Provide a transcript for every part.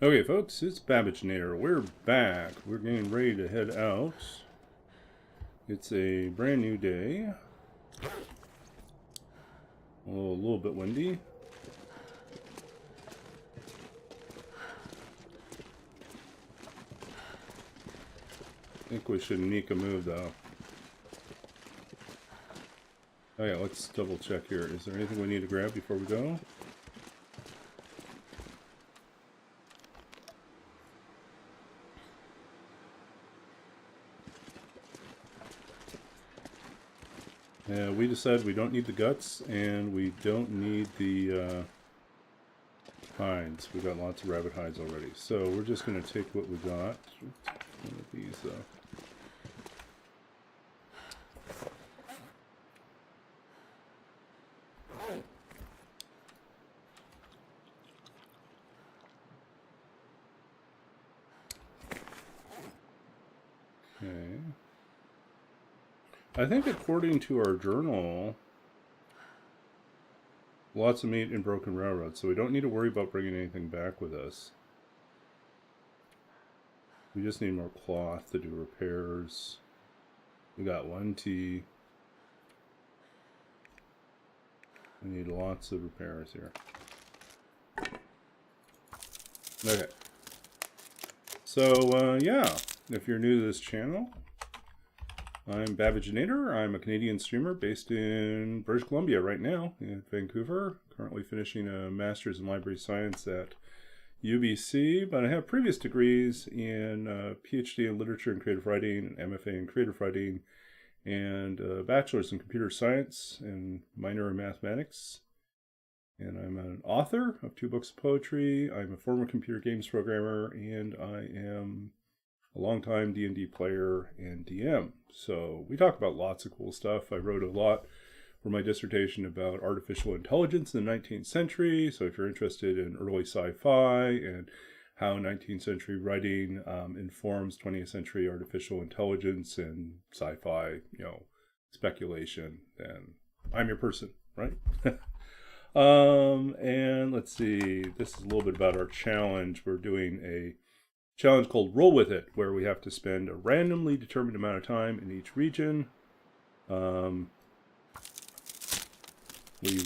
Okay, folks, it's Babbaginator. We're back. We're getting ready to head out. It's a brand new day. A little bit windy. I think we should make a move, though. Oh yeah, let's double check here. Is there anything we need to grab before we go? We decided we don't need the guts, and we don't need the hides. We got lots of rabbit hides already. So we're just going to take what we got. One of these, though. Okay. I think according to our journal, lots of meat in broken railroad, so we don't need to worry about bringing anything back with us. We just need more cloth to do repairs. We got 1 tea. We need lots of repairs here. Okay. So, yeah, if you're new to this channel, I'm Babbaginator. I'm a Canadian streamer based in British Columbia right now, in Vancouver. Currently finishing a Master's in Library Science at UBC, but I have previous degrees in PhD in Literature and Creative Writing, an MFA in Creative Writing, and a Bachelor's in Computer Science and minor in Mathematics. And I'm an author of 2 books of poetry. I'm a former computer games programmer, and I am a longtime D&D player and DM. So we talk about lots of cool stuff. I wrote a lot for my dissertation about artificial intelligence in the 19th century. So if you're interested in early sci-fi and how 19th century writing informs 20th century artificial intelligence and sci-fi, speculation, then I'm your person, right? And let's see, this is a little bit about our challenge. We're doing a challenge called Roll With It, where we have to spend a randomly determined amount of time in each region. We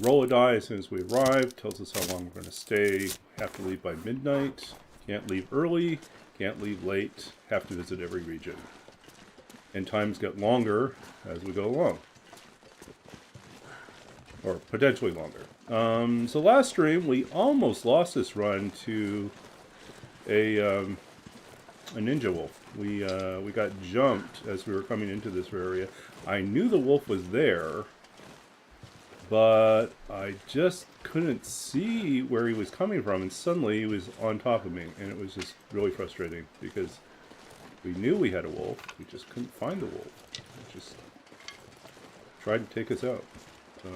roll a die as soon as we arrive, tells us how long we're going to stay, have to leave by midnight, can't leave early, can't leave late, have to visit every region. And times get longer as we go along. Or potentially longer. So last stream, we almost lost this run to a ninja wolf. We got jumped as we were coming into this area. I knew the wolf was there, but I just couldn't see where he was coming from, and suddenly he was on top of me, and it was just really frustrating because we knew we had a wolf, we just couldn't find the wolf. It just tried to take us out. So,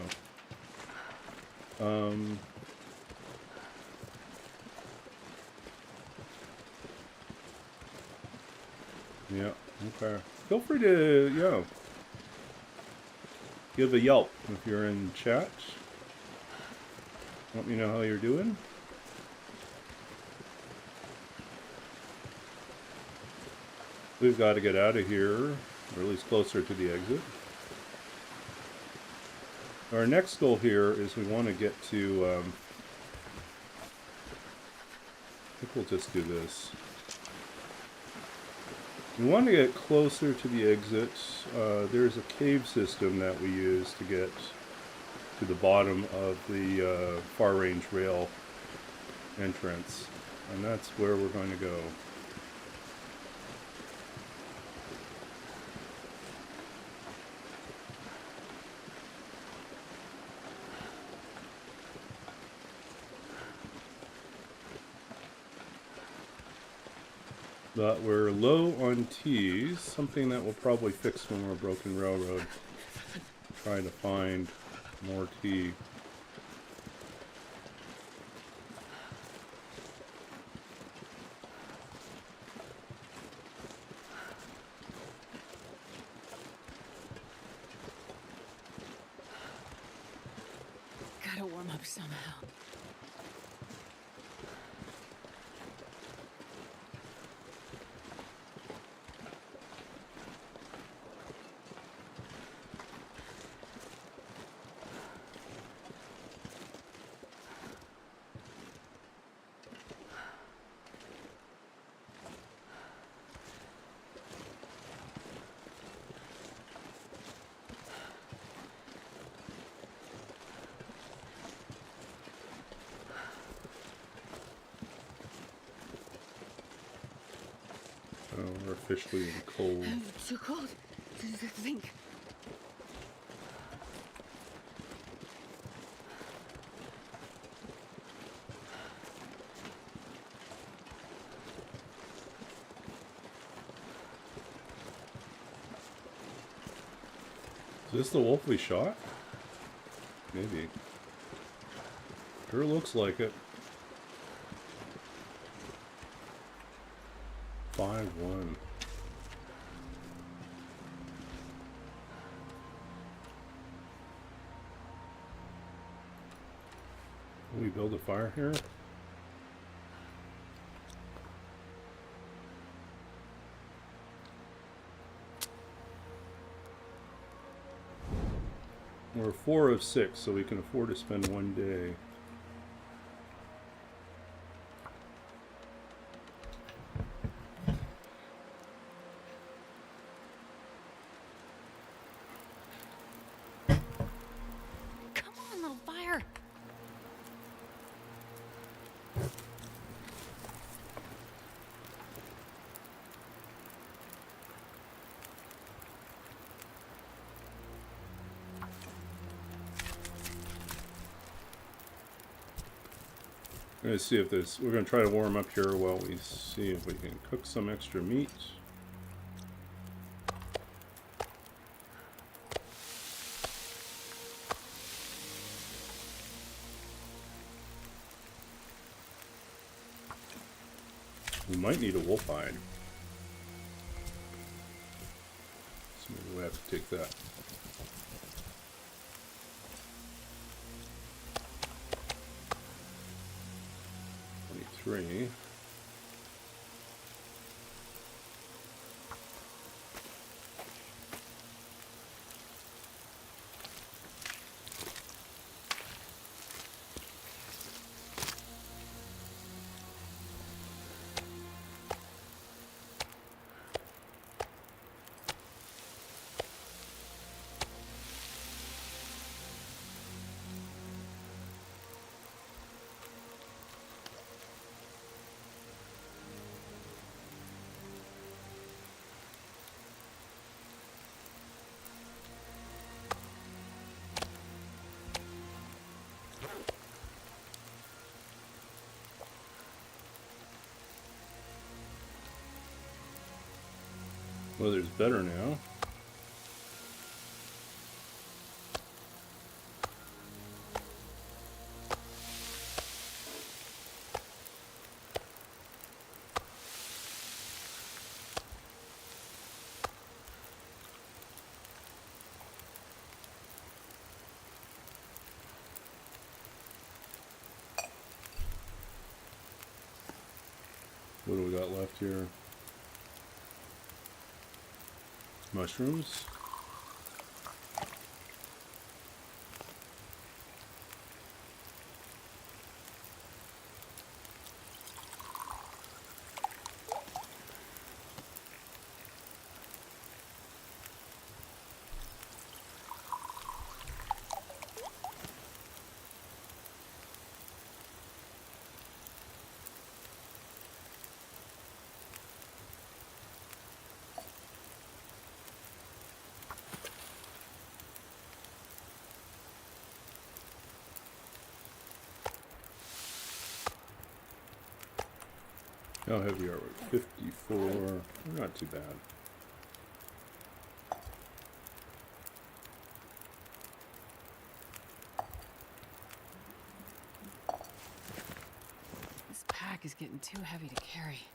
yeah, okay. Feel free to, give a yelp if you're in chat. Let me know how you're doing. We've got to get out of here, or at least closer to the exit. Our next goal here is we want to get to, I think we'll just do this. We want to get closer to the exit. There's a cave system that we use to get to the bottom of the far range rail entrance, and that's where we're going to go. But we're low on teas, something that we'll probably fix when we're Broken Railroad. Trying to find more tea. Gotta warm up somehow. Oh, we're officially in cold. Too cold to think. Is this the wolf we shot? Maybe. Sure looks like it. 5-1. Can we build a fire here? We're 4 of 6, so we can afford to spend one day. Come on, little fire. Let's see if this. We're going to try to warm up here while we see if we can cook some extra meat. We might need a wolf hide. So maybe we'll have to take that. Three. Weather's better now. What do we got left here? Mushrooms. How heavy are we? 54. We're not too bad. This pack is getting too heavy to carry.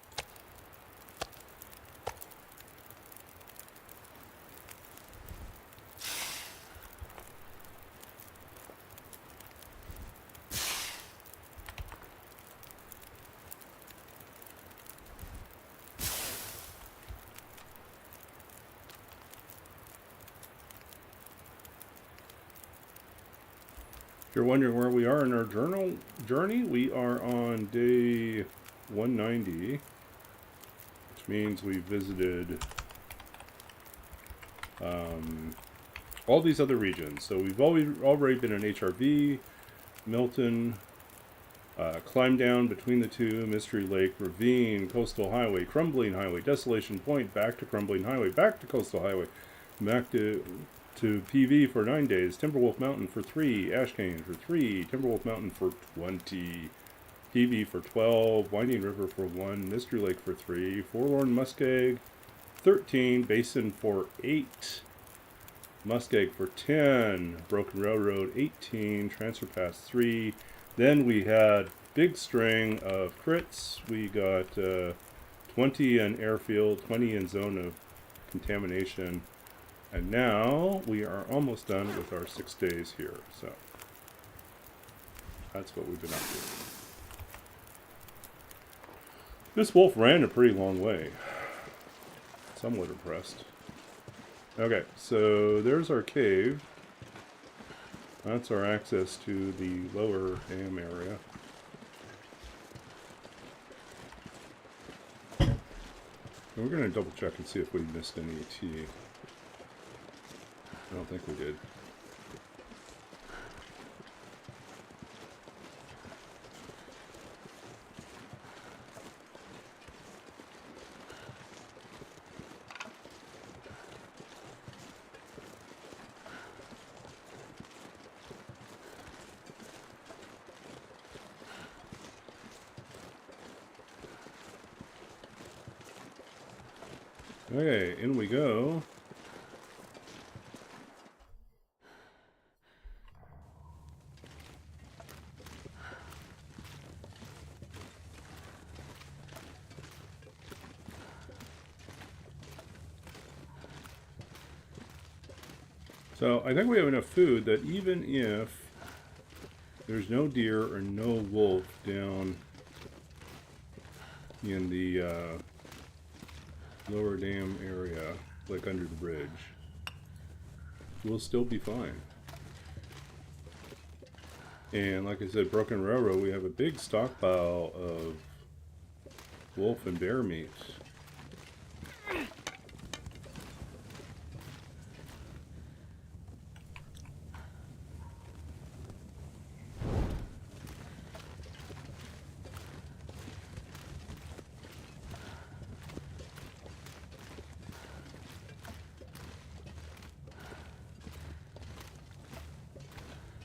If you're wondering where we are in our journey, we are on day 190, which means we visited all these other regions. So we've already been in HRV, Milton, climbed down between the two, Mystery Lake, Ravine, Coastal Highway, Crumbling Highway, Desolation Point, back to Crumbling Highway, back to Coastal Highway, back to PV for 9 days, Timberwolf Mountain for 3, Ash Canyon for 3, Timberwolf Mountain for 20, PV for 12, Winding River for 1, Mystery Lake for 3, Forlorn Muskeg 13, Basin for 8, Muskeg for 10, Broken Railroad 18, Transfer Pass 3. Then we had big string of crits. We got 20 in airfield, 20 in zone of contamination. And now we are almost done with our 6 days here. So that's what we've been up to. This wolf ran a pretty long way. Somewhat impressed. Okay, so there's our cave. That's our access to the lower dam area. And we're going to double check and see if we missed any tea. I don't think we did. Okay, in we go. So I think we have enough food that even if there's no deer or no wolf down in the lower dam area, like under the bridge, we'll still be fine. And like I said, Broken Railroad, we have a big stockpile of wolf and bear meat.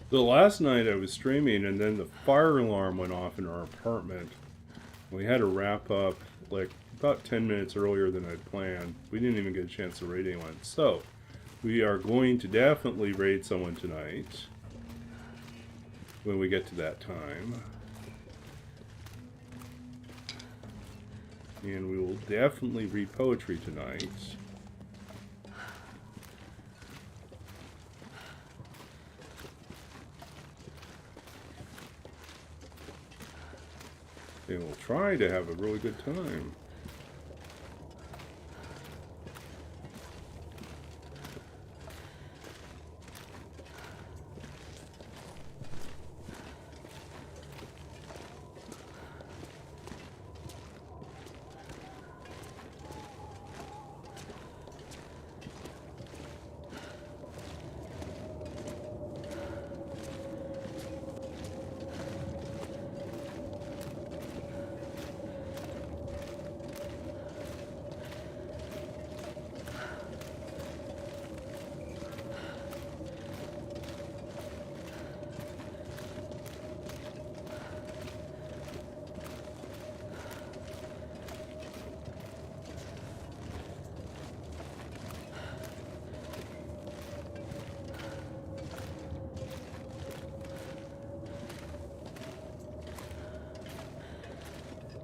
The last night I was streaming and then the fire alarm went off in our apartment. We had to wrap up like about 10 minutes earlier than I'd planned. We didn't even get a chance to raid anyone. So, we are going to definitely raid someone tonight. When we get to that time. And we will definitely read poetry tonight. And we'll try to have a really good time.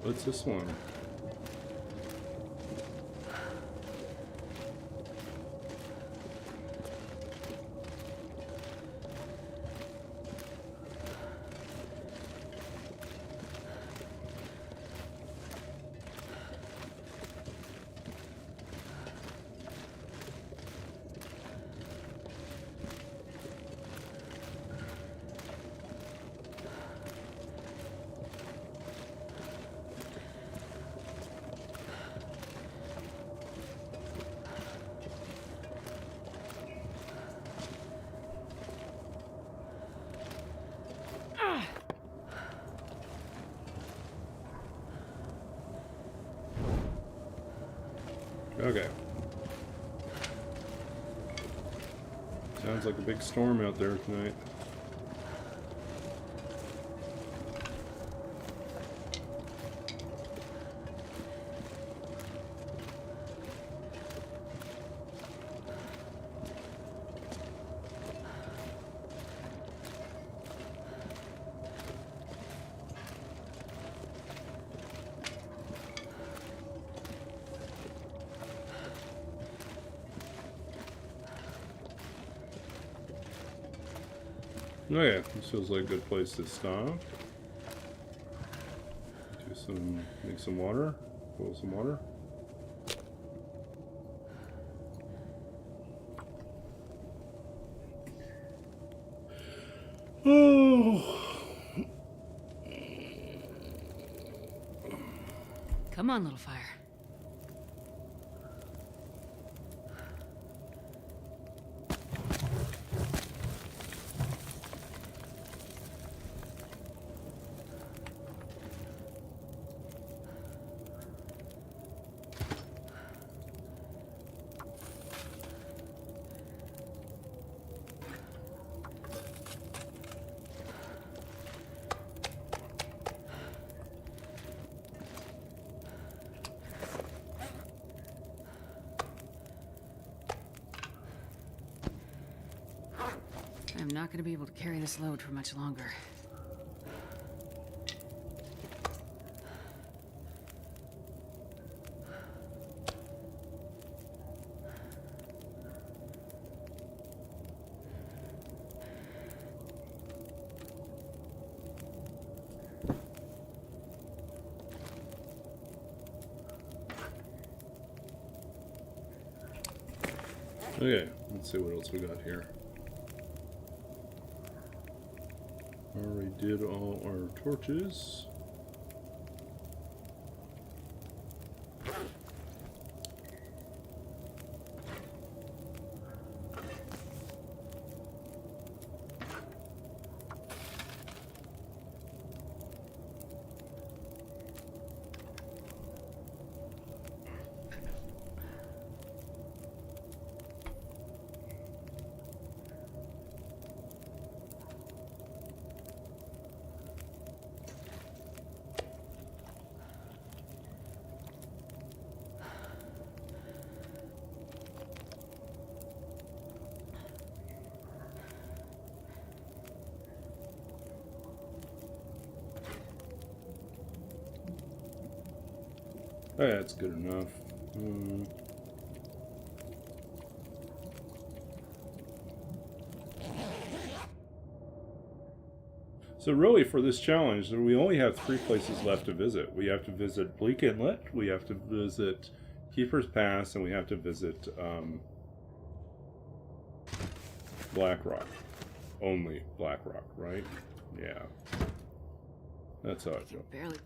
What's this one? Okay. Sounds like a big storm out there tonight. Oh yeah, this feels like a good place to stop. Make some water, boil some water. Oh. Come on, little fire. I'm not going to be able to carry this load for much longer. Okay, let's see what else we got here. Already did all our torches. That's good enough. So really, for this challenge, we only have 3 places left to visit. We have to visit Bleak Inlet, we have to visit Keeper's Pass, and we have to visit Black Rock. Only Black Rock, right? Yeah. That's how I feel. Barely.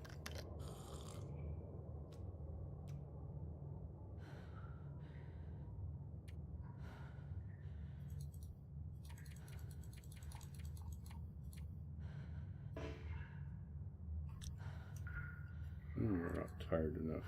We're not tired enough.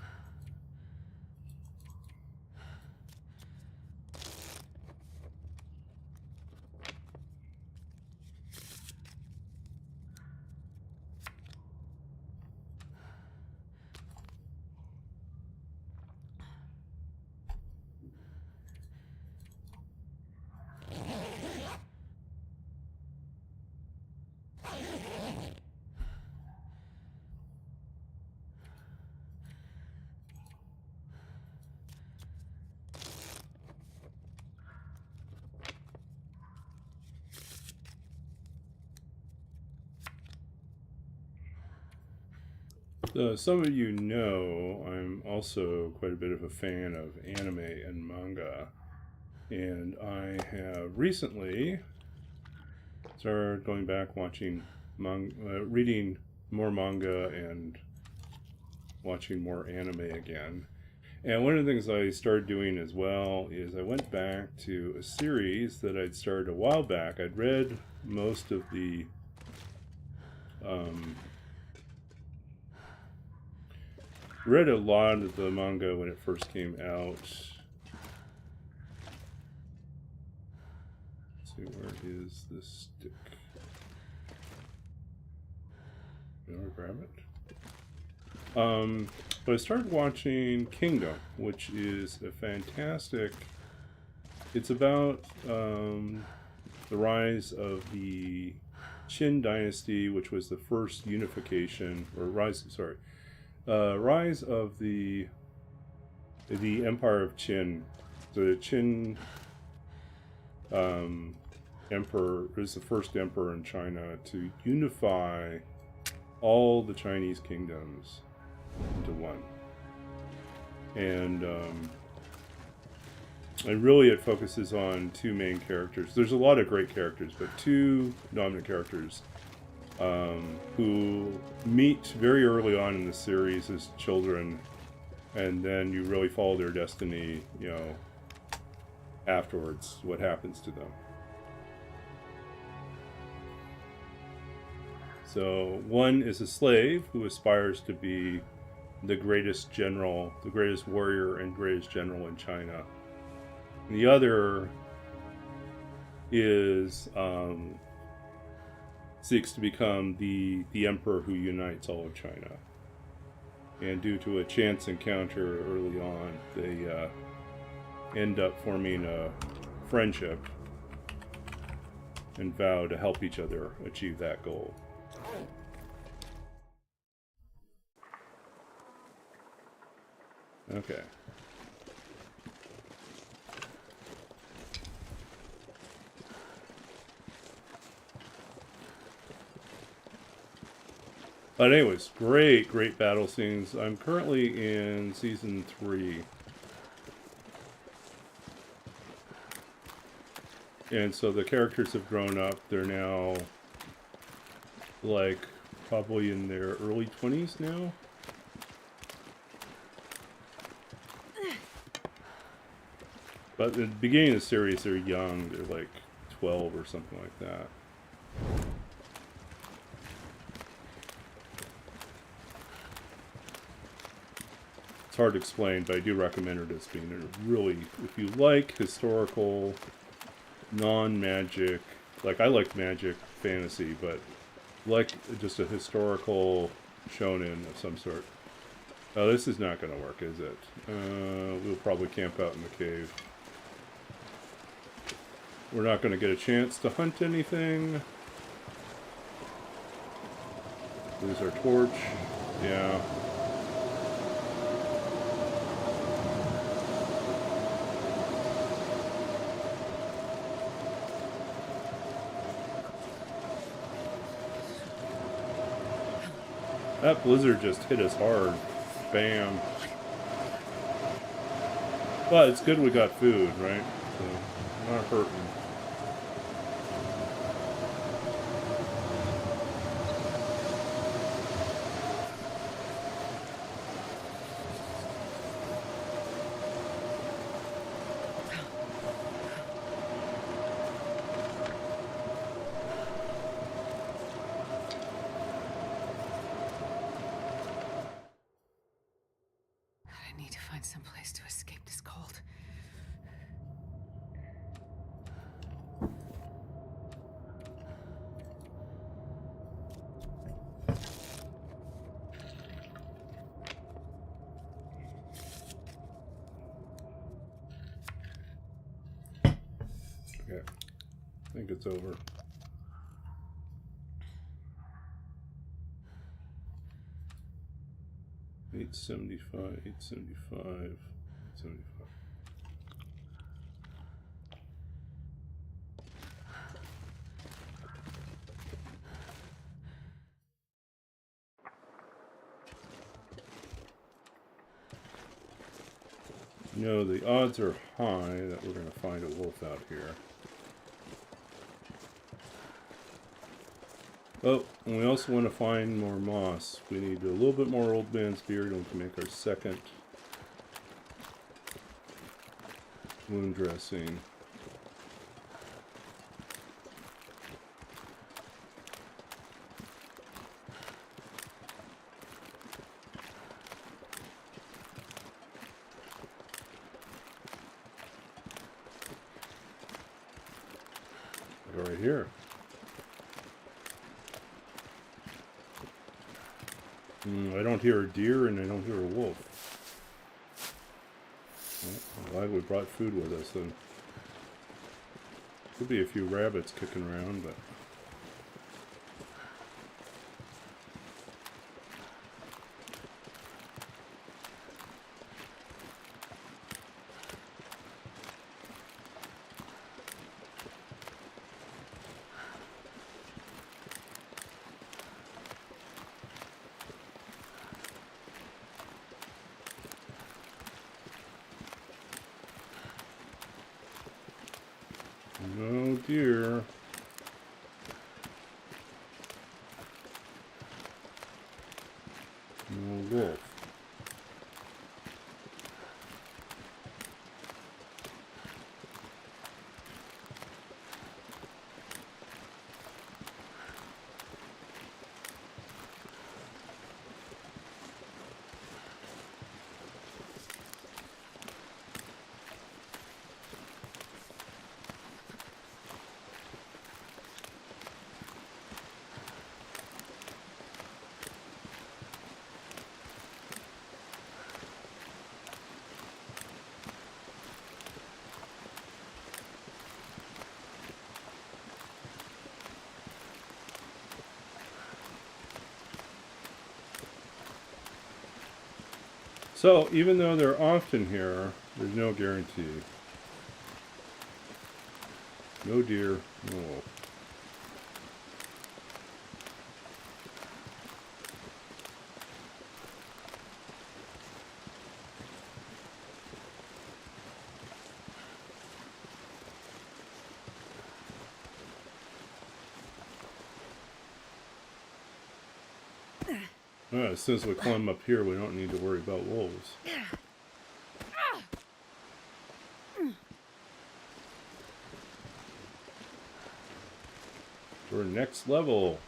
Some of you know I'm also quite a bit of a fan of anime and manga, and I have recently started going back watching reading more manga and watching more anime again. And one of the things I started doing as well is I went back to a series that I'd started a while back. I'd read most of the read a lot of the manga when it first came out. Let's see, where is this stick? You want to grab it? But I started watching Kingdom, which is a fantastic... It's about the rise of the Qin dynasty, which was the first unification, or rise of the Empire of Qin. The Qin emperor is the first emperor in China to unify all the Chinese kingdoms into one. And really it focuses on 2 main characters. There's a lot of great characters, but 2 dominant characters who meet very early on in the series as children, and then you really follow their destiny, you know, afterwards, what happens to them. So one is a slave who aspires to be the greatest general, the greatest warrior and greatest general in China. And the other is seeks to become the emperor who unites all of China. And due to a chance encounter early on, they end up forming a friendship and vow to help each other achieve that goal. Okay. But anyways, great battle scenes. I'm currently in season 3. And so the characters have grown up. They're now like probably in their early 20s now. But at the beginning of the series, they're young. They're like 12 or something like that. It's hard to explain, but I do recommend it as being a really, if you like historical, non-magic, like I like magic fantasy, but like just a historical shonen of some sort. Oh, this is not going to work, is it? We'll probably camp out in the cave. We're not going to get a chance to hunt anything. Lose our torch. Yeah. That blizzard just hit us hard. Bam. But it's good we got food, right? So, not hurting. I need to find some place to escape this cold. Okay. I think it's over. $8.75, $8.75, $8.75. You know, the odds are high that we're going to find a wolf out here. Oh, and we also want to find more moss. We need a little bit more old man's beard and we can make our second wound dressing. Right here. I don't hear a deer and I don't hear a wolf. Well, I'm glad we brought food with us then. Could be a few rabbits kicking around, but... no deer. No wolf. So, even though they're often here, there's no guarantee. No deer, no wolf. Since we climb up here, we don't need to worry about wolves. We're next level.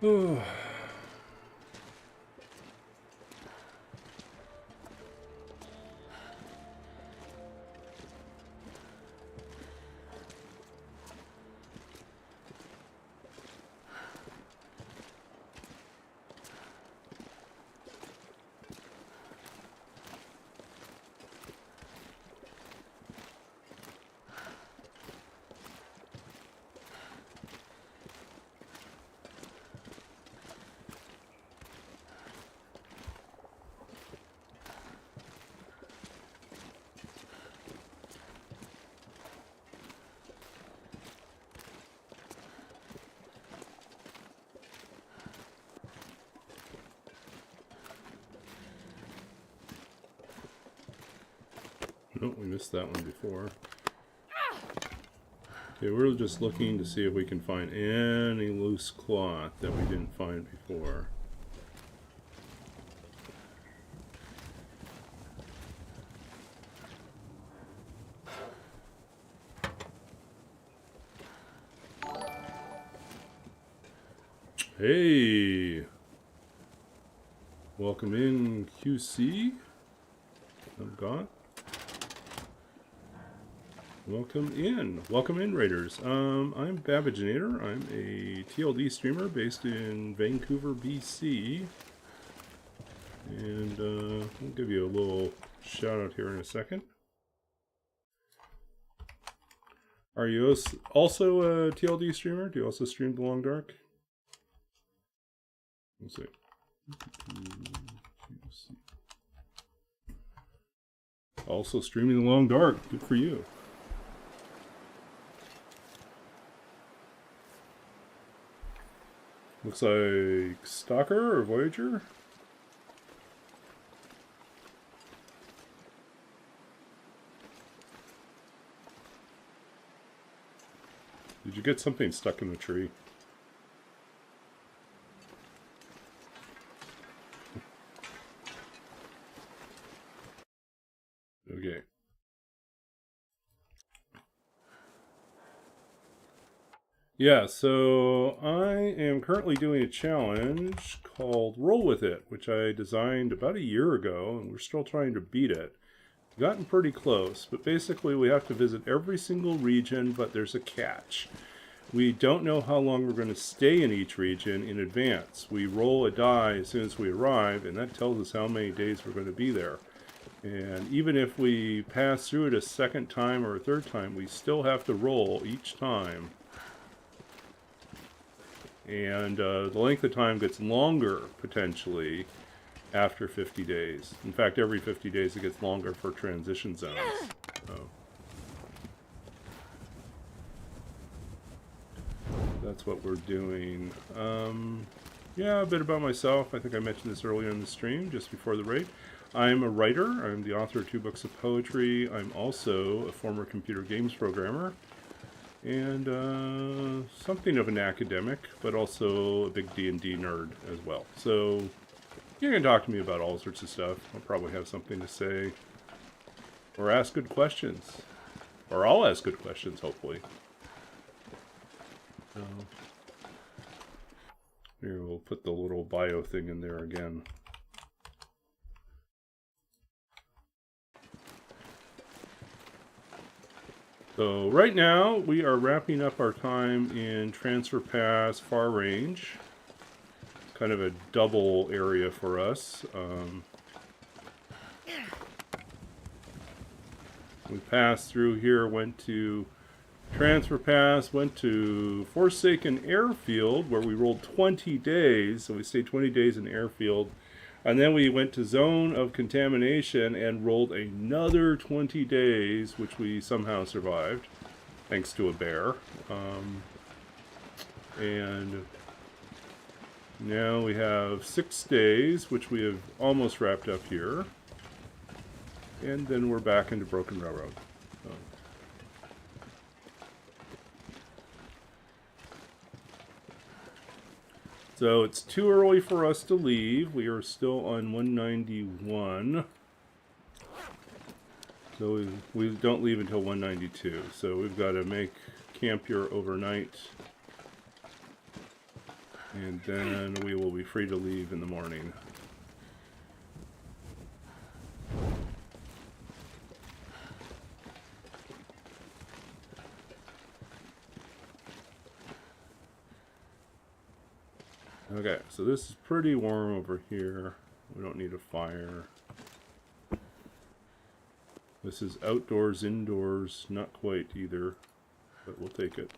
Oh. Nope, we missed that one before. Okay, we're just looking to see if we can find any loose cloth that we didn't find before. Hey! Welcome in, QC. I've got. Welcome in, Raiders. I'm Babbageinator. I'm a TLD streamer based in Vancouver, BC. And I'll give you a little shout out here in a second. Are you also a TLD streamer? Do you also stream The Long Dark? Let's see. Also streaming The Long Dark. Good for you. Looks like Stalker or Voyager. Did you get something stuck in the tree? Okay. Yeah, so I am currently doing a challenge called Roll With It, which I designed about a year ago, and we're still trying to beat it. We've gotten pretty close, but basically we have to visit every single region, but there's a catch. We don't know how long we're going to stay in each region in advance. We roll a die as soon as we arrive, and that tells us how many days we're going to be there. And even if we pass through it a second time or a third time, we still have to roll each time. And the length of time gets longer, potentially, after 50 days. In fact, every 50 days it gets longer for transition zones. So that's what we're doing. Yeah, a bit about myself. I think I mentioned this earlier in the stream, just before the raid. I'm a writer. I'm the author of 2 books of poetry. I'm also a former computer games programmer. And something of an academic, but also a big D&D nerd as well. So you can talk to me about all sorts of stuff. I'll probably have something to say. Or ask good questions. Or I'll ask good questions, hopefully. So here, we'll put the little bio thing in there again. So right now we are wrapping up our time in Transfer Pass Far Range. It's kind of a double area for us. We passed through here, went to Transfer Pass, went to Forsaken Airfield where we rolled 20 days. So we stayed 20 days in Airfield. And then we went to Zone of Contamination and rolled another 20 days, which we somehow survived, thanks to a bear. And now we have 6 days, which we have almost wrapped up here. And then we're back into Broken Railroad. So it's too early for us to leave. We are still on 191. So we don't leave until 192. So we've got to make camp here overnight. And then we will be free to leave in the morning. Okay, so this is pretty warm over here. We don't need a fire. This is outdoors, indoors, not quite either, but we'll take it.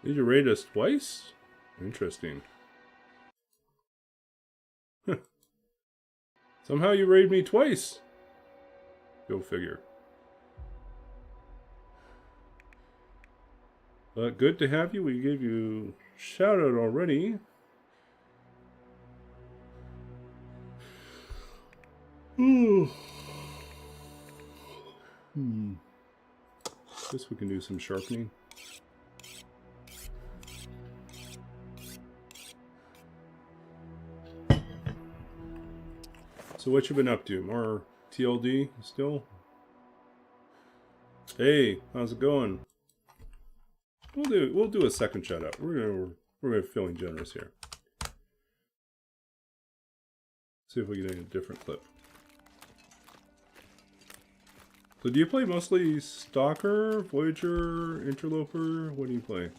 Did you raid us twice? Interesting. Somehow you raid me twice. Go figure. But good to have you. We gave you shout out already. Guess we can do some sharpening. So what you been up to? More TLD still? Hey, how's it going? We'll do a second shout out. We're feeling generous here. See if we get a different clip. So do you play mostly Stalker, Voyager, Interloper? What do you play?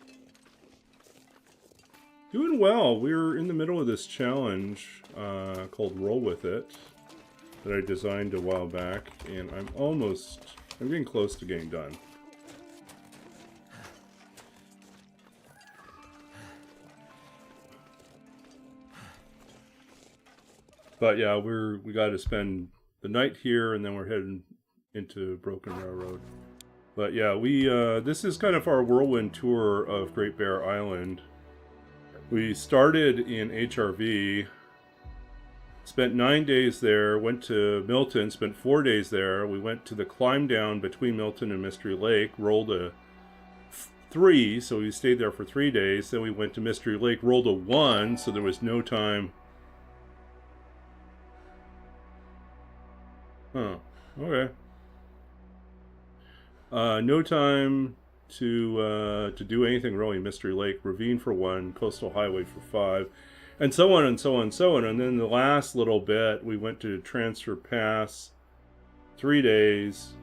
Doing well. We're in the middle of this challenge called Roll With It that I designed a while back, and I'm getting close to getting done. But yeah, we got to spend the night here, and then we're heading into Broken Railroad. But yeah, this is kind of our whirlwind tour of Great Bear Island. We started in HRV, spent 9 days there, went to Milton, spent 4 days there. We went to the climb down between Milton and Mystery Lake, rolled a 3, so we stayed there for 3 days. Then we went to Mystery Lake, rolled a 1, so there was no time. Huh, okay. No time to do anything really. Mystery Lake, Ravine for 1, Coastal Highway for 5, and so on and so on and so on. And then the last little bit, we went to Transfer Pass, 3 days,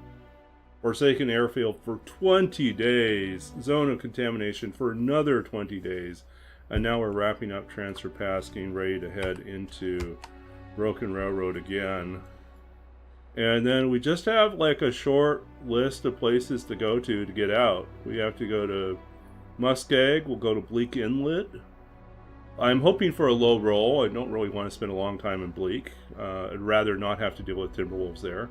Forsaken Airfield for 20 days, Zone of Contamination for another 20 days, and now we're wrapping up Transfer Pass, getting ready to head into Broken Railroad again. And then we just have like a short list of places to go to get out. We have to go to Muskeg, we'll go to Bleak Inlet. I'm hoping for a low roll. I don't really want to spend a long time in Bleak. I'd rather not have to deal with Timberwolves there.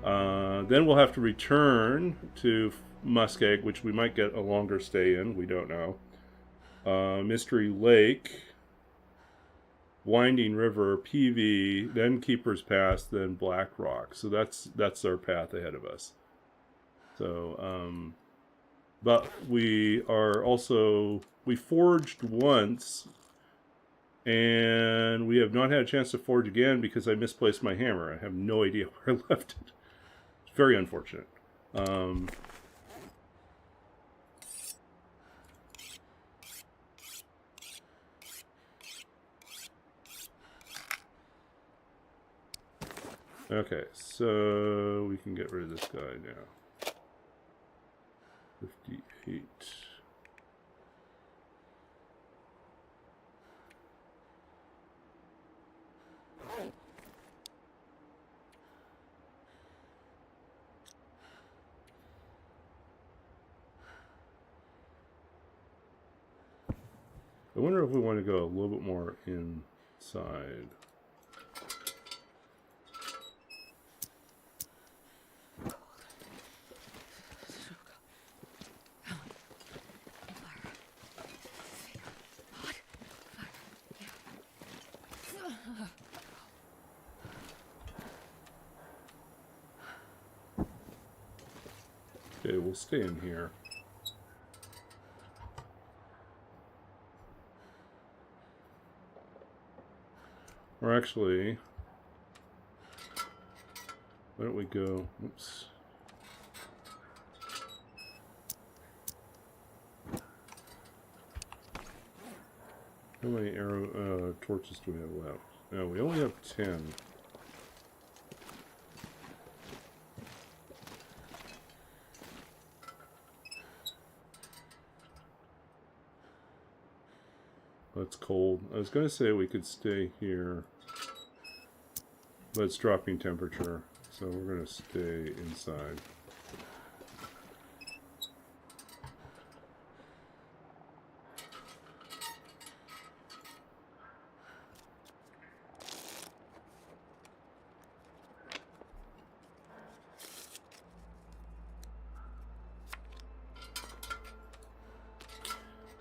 Then we'll have to return to Muskeg, which we might get a longer stay in, we don't know. Mystery Lake, Winding River, PV, then Keeper's Pass, then Black Rock. So that's our path ahead of us. So, but we forged once, and we have not had a chance to forge again because I misplaced my hammer. I have no idea where I left it. It's very unfortunate. Okay, so we can get rid of this guy now. 58. I wonder if we want to go a little bit more inside. Okay, we'll stay in here. Or actually, why don't we go? Oops. How many torches do we have left? No, we only have 10. That's cold. I was going to say we could stay here, but it's dropping temperature, so we're going to stay inside.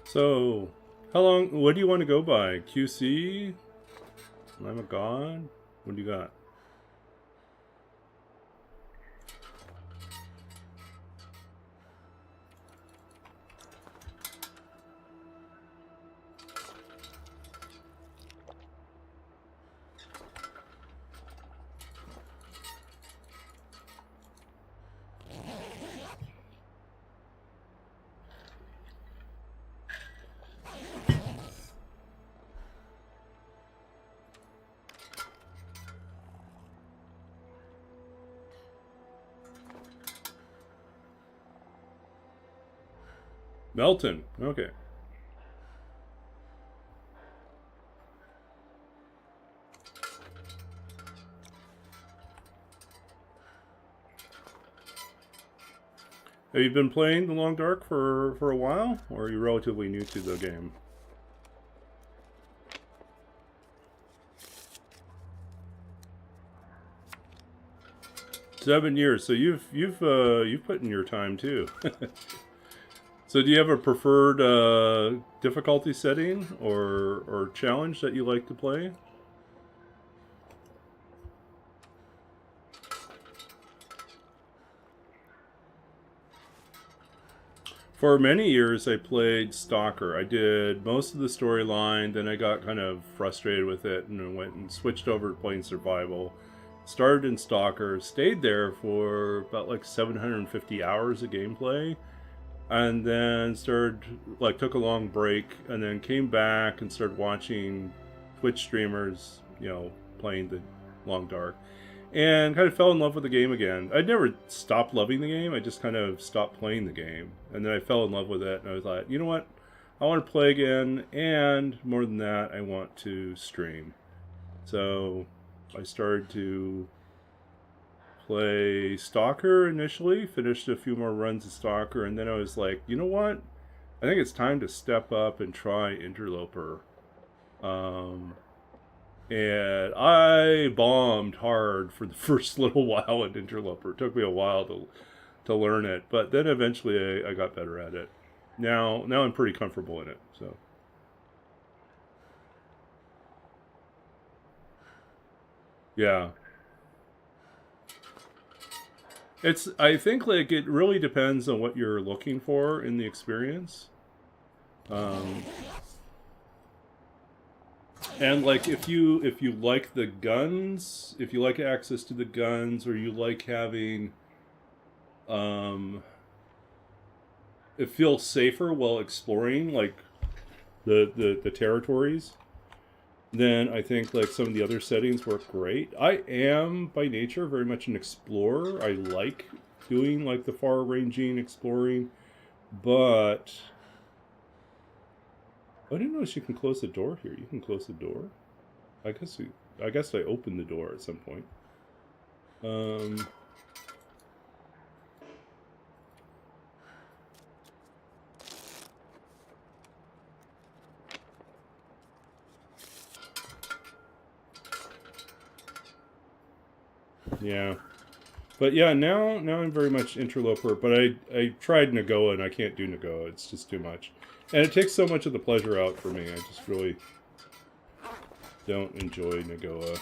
So, how long, what do you want to go by? QC? I'm a god? What do you got? Melton. Okay. Have you been playing The Long Dark for a while, or are you relatively new to the game? Seven years. So you've put in your time too. So do you have a preferred difficulty setting or challenge that you like to play? For many years I played Stalker. I did most of the storyline, then I got kind of frustrated with it and went and switched over to playing survival. Started in Stalker, stayed there for about like 750 hours of gameplay. And then took a long break, and then came back and started watching Twitch streamers, playing The Long Dark, and kind of fell in love with the game again. I'd never stopped loving the game, I just kind of stopped playing the game. And then I fell in love with it, and I thought, you know what? I want to play again, and more than that, I want to stream. So I started to play Stalker initially, finished a few more runs of Stalker, and then I was like, you know what? I think it's time to step up and try Interloper. And I bombed hard for the first little while at Interloper. It took me a while to learn it, but then eventually I got better at it. Now I'm pretty comfortable in it, so. Yeah. I think like it really depends on what you're looking for in the experience. And like if you like the guns, if you like access to the guns, or you like having it feels safer while exploring like the territories, then I think like some of the other settings work great. I am by nature very much an explorer. I like doing like the far ranging exploring, but I didn't notice you can close the door here. You can close the door. I guess I opened the door at some point. Yeah. But yeah, now I'm very much Interloper, but I tried Nagoa and I can't do Nagoa. It's just too much. And it takes so much of the pleasure out for me. I just really don't enjoy Nagoa.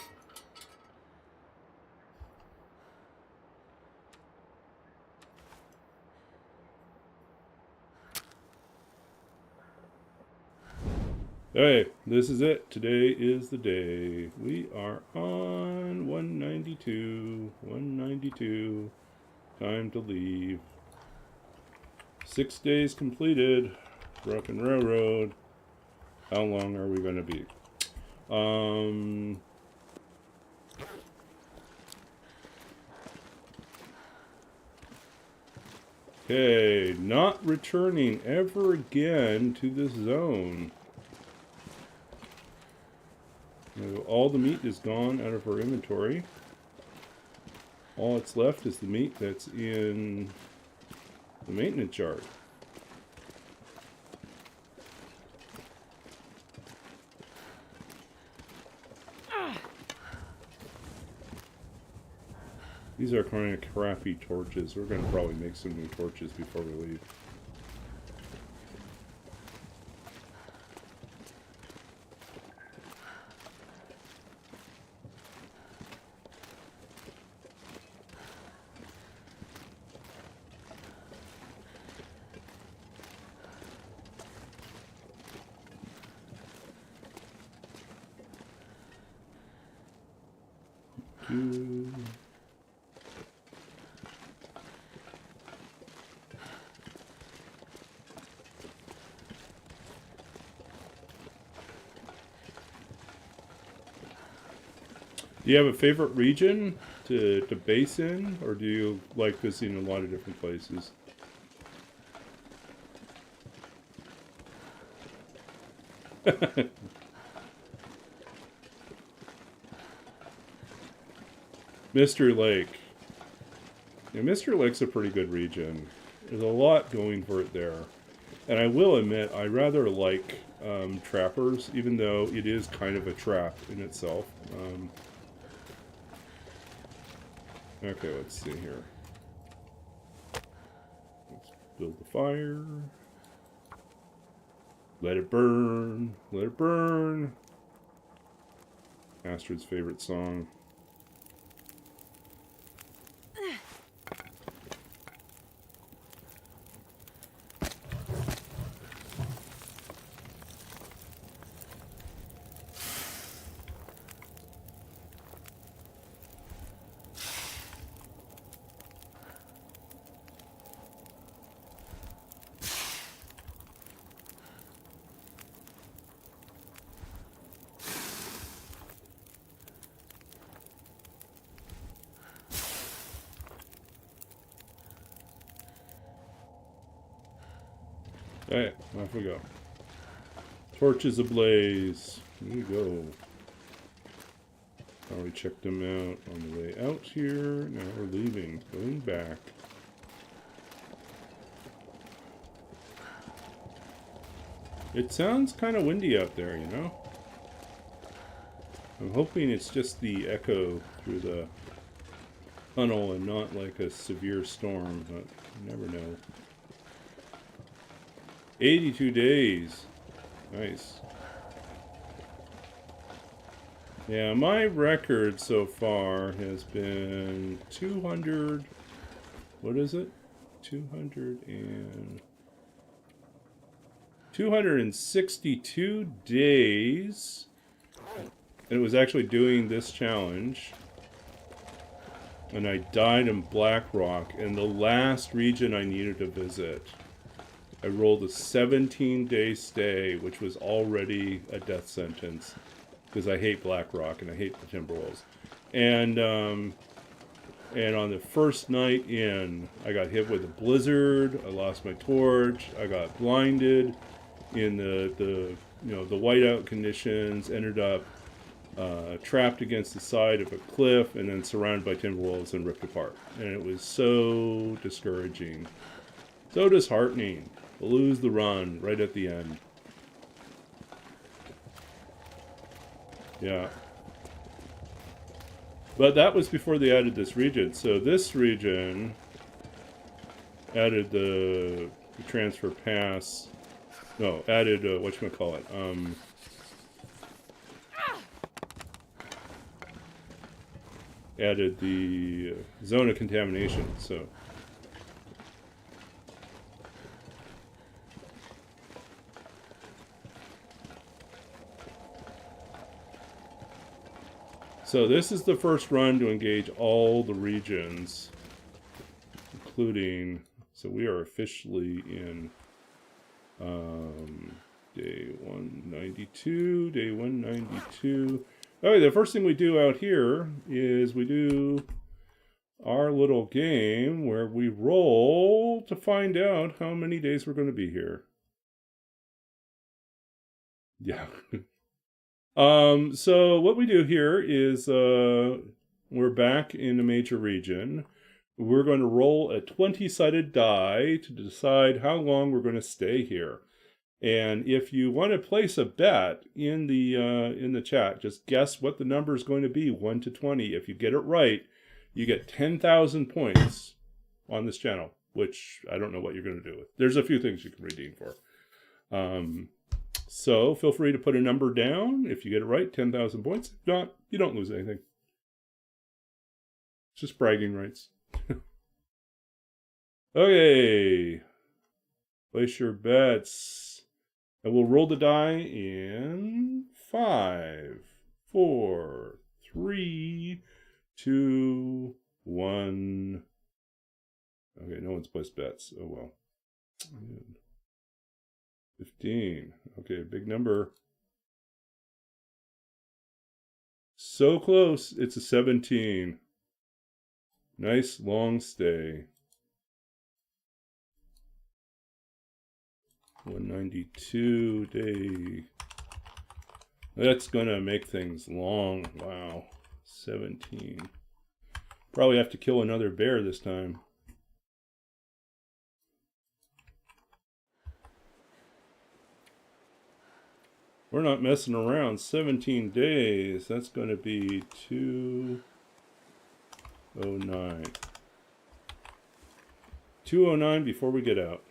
Hey, this is it. Today is the day. We are on 192. 192. Time to leave. 6 days completed. Broken Railroad. How long are we going to be? Okay, not returning ever again to this zone. All the meat is gone out of our inventory. All that's left is the meat that's in the maintenance yard. These are kind of crappy torches. We're going to probably make some new torches before we leave. Do you have a favorite region to base in, or do you like visiting a lot of different places? Mystery Lake. Yeah, Mystery Lake's a pretty good region. There's a lot going for it there. And I will admit, I rather like trappers, even though it is kind of a trap in itself. Okay, let's see here. Let's build the fire. Let it burn. Let it burn. Astrid's favorite song. Alright, off we go. Torches ablaze. Here we go. Already checked them out on the way out here. Now we're leaving. Going back. It sounds kind of windy out there, you know? I'm hoping it's just the echo through the tunnel and not like a severe storm, but you never know. 82 days. Nice. Yeah, my record so far has been 200... What is it? 262 days. And it was actually doing this challenge. And I died in Blackrock. And the last region I needed to visit, I rolled a 17-day stay, which was already a death sentence, because I hate Blackrock and I hate the Timberwolves. And on the first night in, I got hit with a blizzard. I lost my torch. I got blinded in the whiteout conditions. Ended up trapped against the side of a cliff, and then surrounded by Timberwolves and ripped apart. And it was so discouraging, so disheartening. Lose the run right at the end. Yeah. But that was before they added this region. So this region added the transfer pass. No, added, whatchamacallit. Added the zone of contamination, so... So this is the first run to engage all the regions, including, so we are officially in day 192, day 192. Okay, the first thing we do out here is we do our little game where we roll to find out how many days we're going to be here. Yeah. So what we do here is we're back in a major region. We're going to roll a 20-sided die to decide how long we're going to stay here. And if you want to place a bet in the chat, just guess what the number is going to be, 1 to 20. If you get it right, you get 10,000 points on this channel, which I don't know what you're going to do with. There's a few things you can redeem for. So feel free to put a number down. If you get it right, 10,000 points. If not, you don't lose anything. It's just bragging rights. Okay. Place your bets. And we'll roll the die in 5, 4, 3, 2, 1. Okay, no one's placed bets. Oh well. 15. Okay, big number. So close. It's a 17. Nice long stay. 192 day. That's gonna make things long. Wow. 17. Probably have to kill another bear this time. We're not messing around. 17 days. That's going to be 209. 209 before we get out.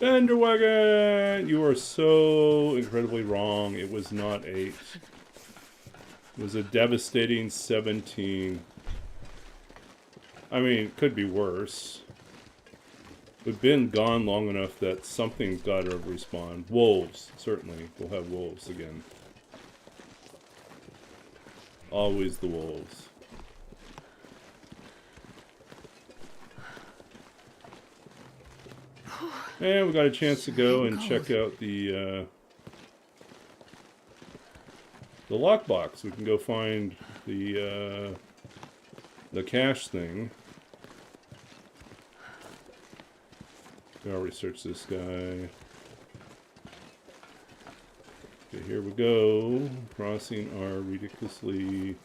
Bandwagon! You are so incredibly wrong. It was not 8. It was a devastating 17. I mean, it could be worse. We've been gone long enough that something's got to respawn. Wolves, certainly. We'll have wolves again. Always the wolves. And we got a chance to go and check out the lockbox. We can go find the cache thing. I'll research this guy. Okay, here we go. Crossing our ridiculously...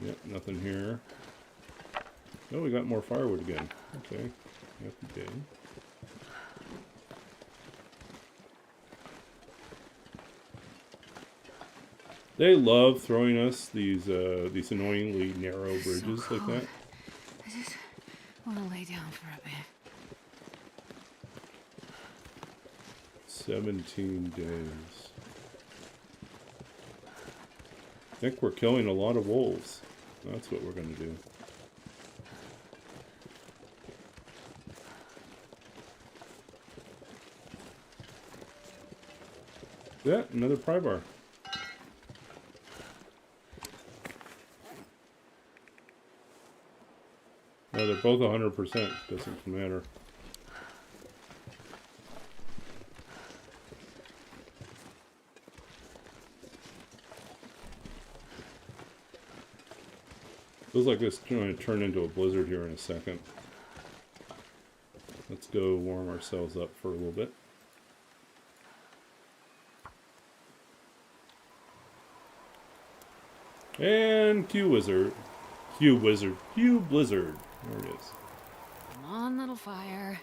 Yep, nothing here. Oh, we got more firewood again. Okay. Happy day. They love throwing us these annoyingly narrow bridges like that. I just want to lay down for a bit. 17 days. I think we're killing a lot of wolves. That's what we're going to do. Yeah, another pry bar. No, they're both 100%. Doesn't matter. Feels like this is going to turn into a blizzard here in a second. Let's go warm ourselves up for a little bit. And Q Blizzard. There it is. Come on, little fire.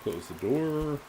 Close the door.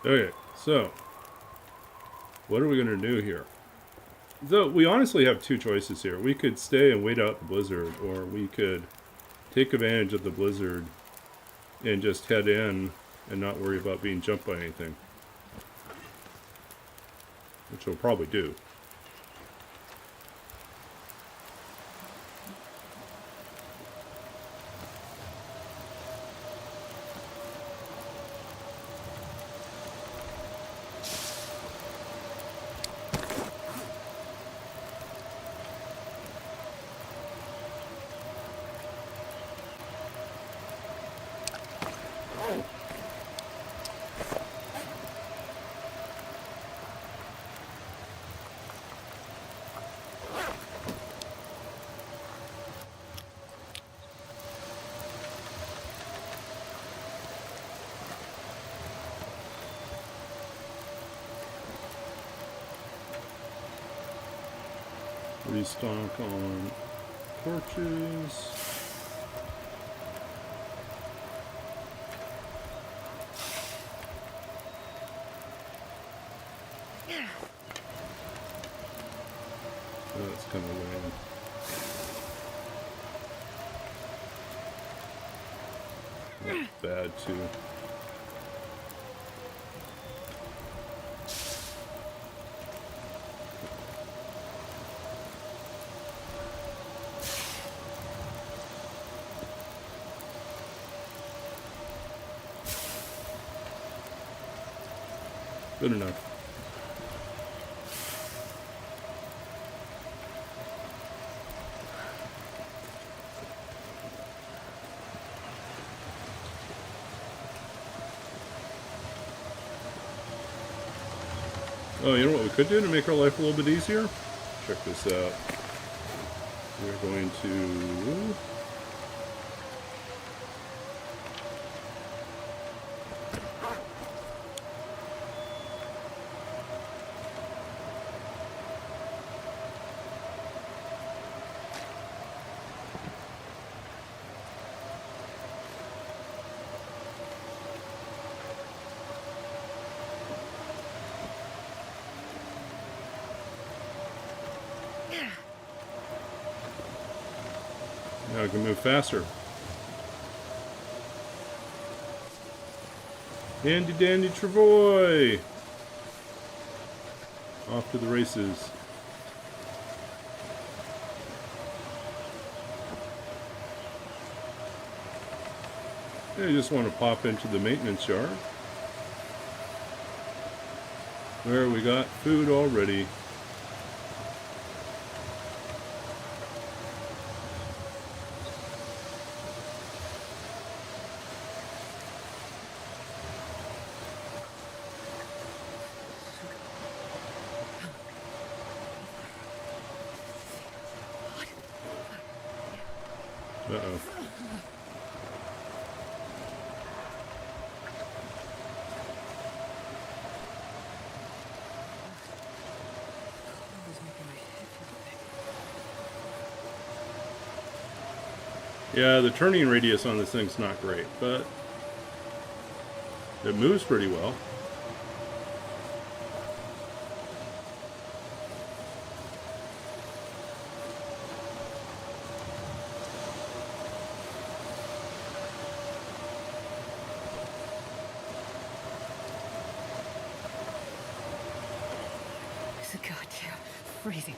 Okay, so what are we going to do here? Though we honestly have two choices here. We could stay and wait out the blizzard, or we could take advantage of the blizzard and just head in and not worry about being jumped by anything. Which we'll probably do. Restock on torches. That's kind of lame. That's bad too. Good enough. Oh, you know what we could do to make our life a little bit easier? Check this out. We're going to... Now I can move faster. Handy dandy Travoy! Off to the races. I just want to pop into the maintenance yard, where we got food already. Uh-oh. Yeah, the turning radius on this thing's not great, but it moves pretty well. It's a goddamn freezing.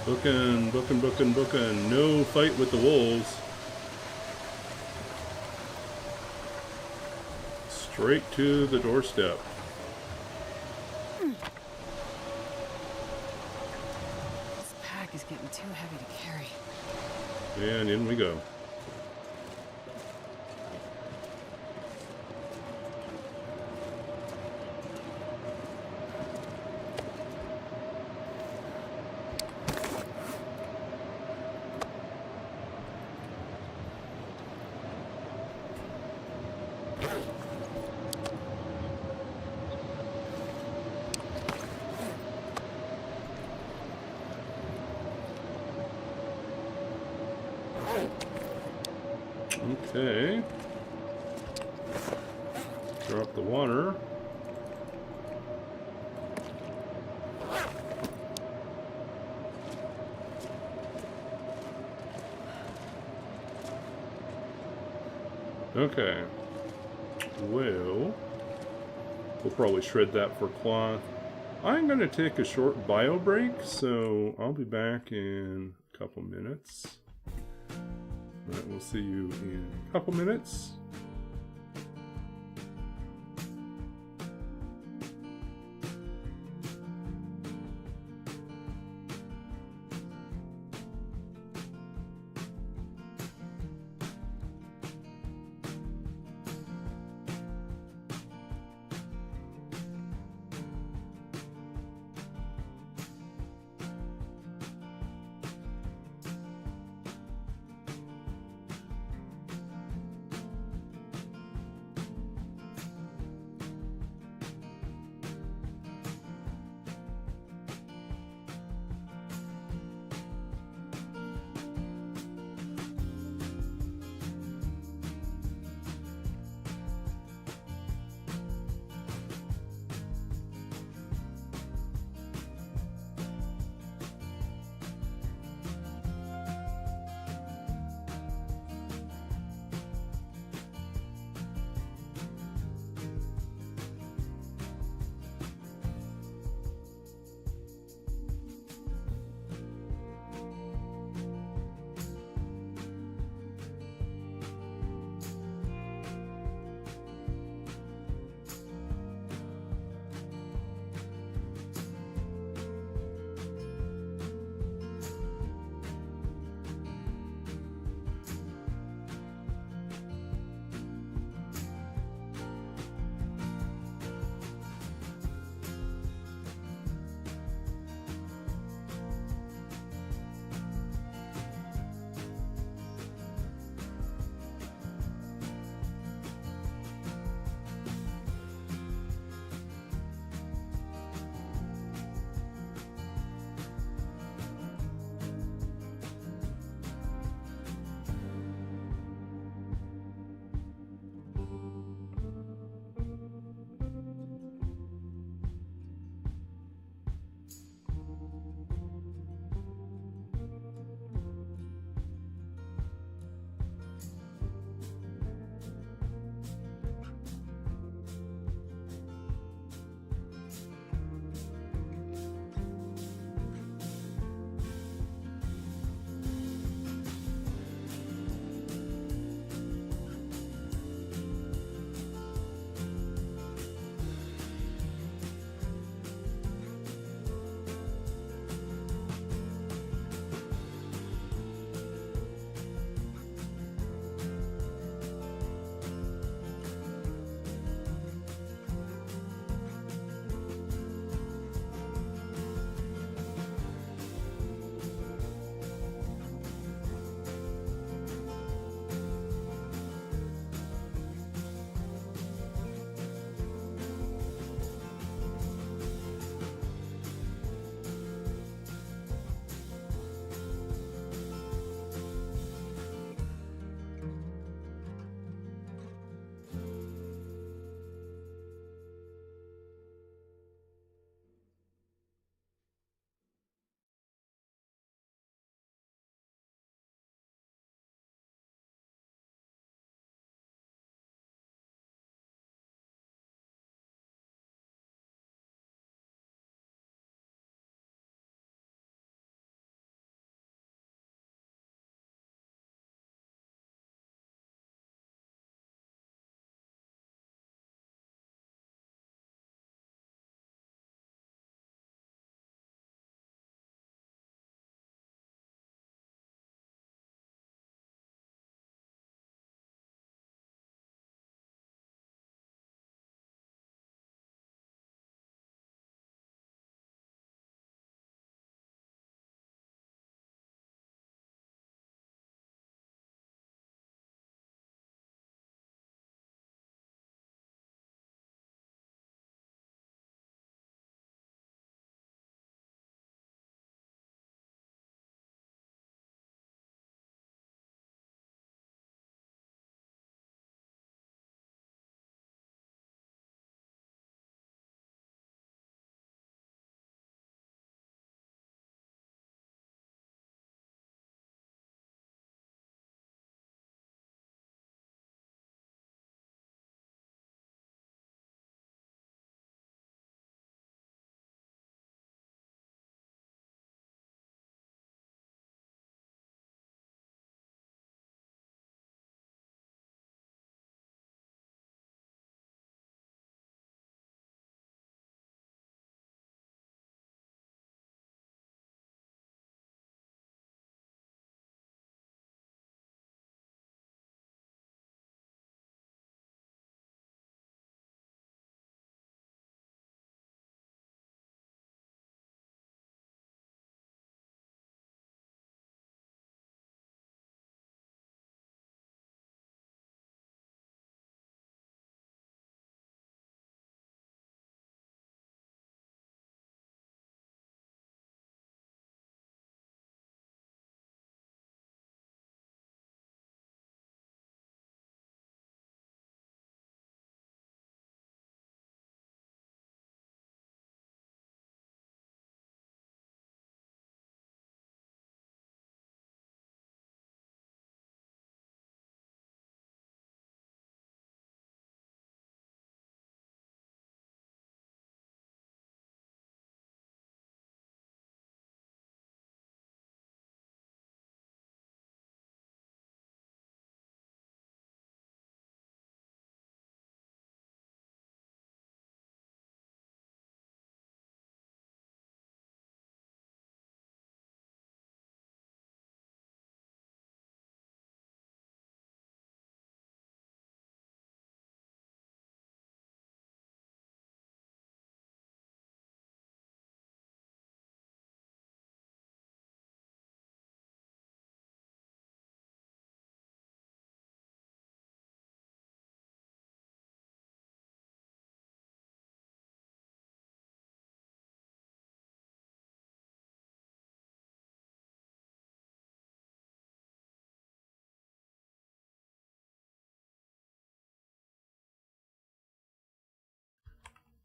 Bookin', bookin', bookin', bookin'. No fight with the wolves. Straight to the doorstep. This pack is getting too heavy to carry. And in we go. Okay. Drop the water. Okay. Well, we'll probably shred that for cloth. I'm going to take a short bio break, so I'll be back in a couple minutes. Alright, we'll see you in a couple minutes.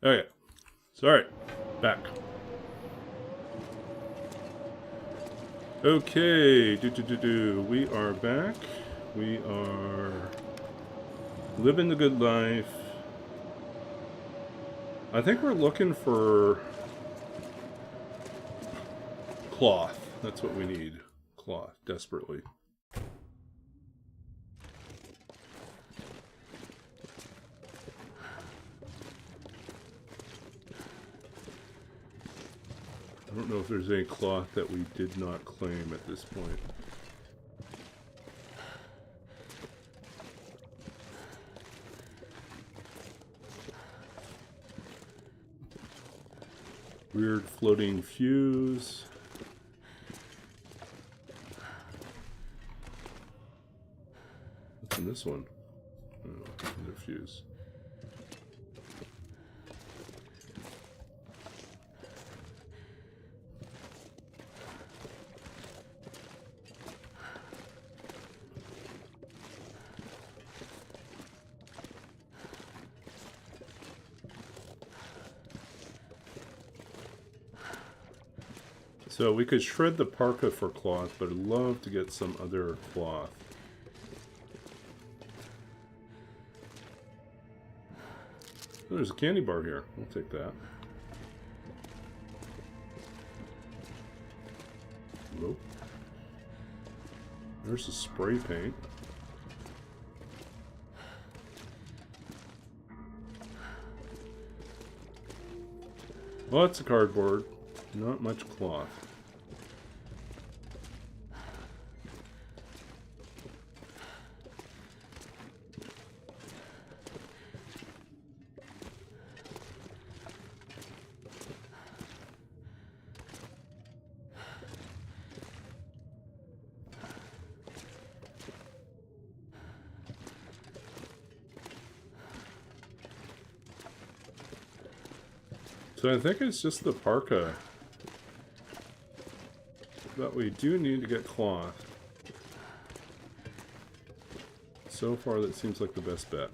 Okay. Sorry. Back. Okay. We are back. We are living the good life. I think we're looking for cloth. That's what we need. Cloth. Desperately. I don't know if there's any cloth that we did not claim at this point. Weird floating fuse. What's in this one? Oh, another fuse. So we could shred the parka for cloth, but I'd love to get some other cloth. Oh, there's a candy bar here. We'll take that. Nope. There's a spray paint. Lots of cardboard. Not much cloth. So I think it's just the parka. But we do need to get cloth. So far that seems like the best bet.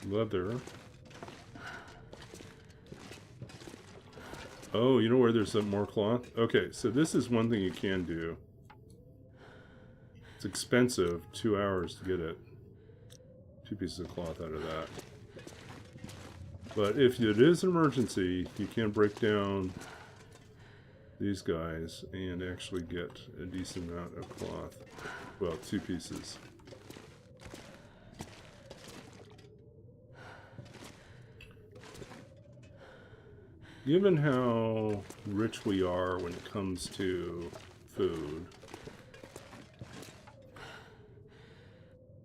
Leather. Oh, you know where there's some more cloth? Okay, so this is one thing you can do. It's expensive, 2 hours to get it. 2 pieces of cloth out of that. But if it is an emergency, you can break down these guys and actually get a decent amount of cloth. Well, 2 pieces. Given how rich we are when it comes to food,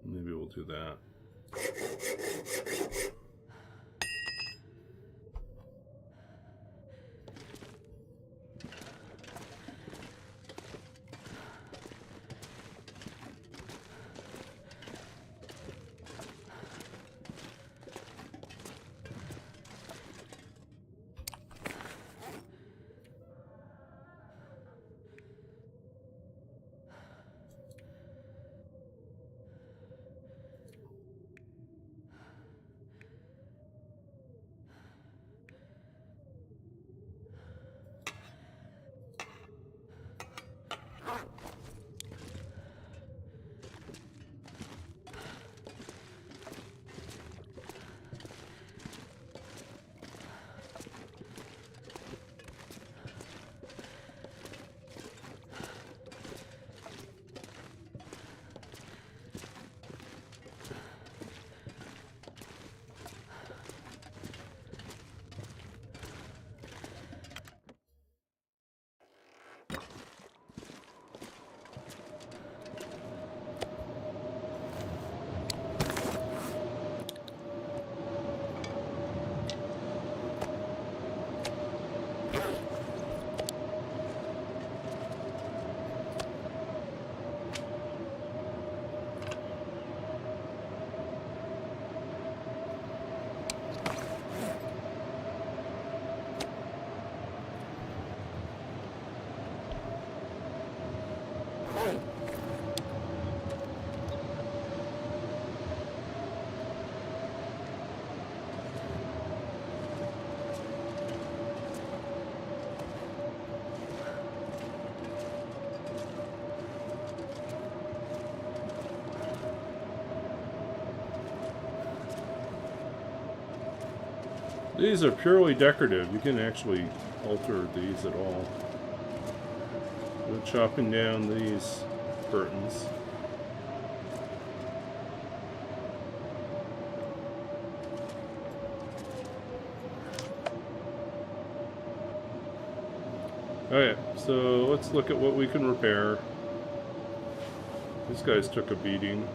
maybe we'll do that. These are purely decorative. You can actually alter these at all. We're chopping down these curtains. Okay, so let's look at what we can repair. These guys took a beating.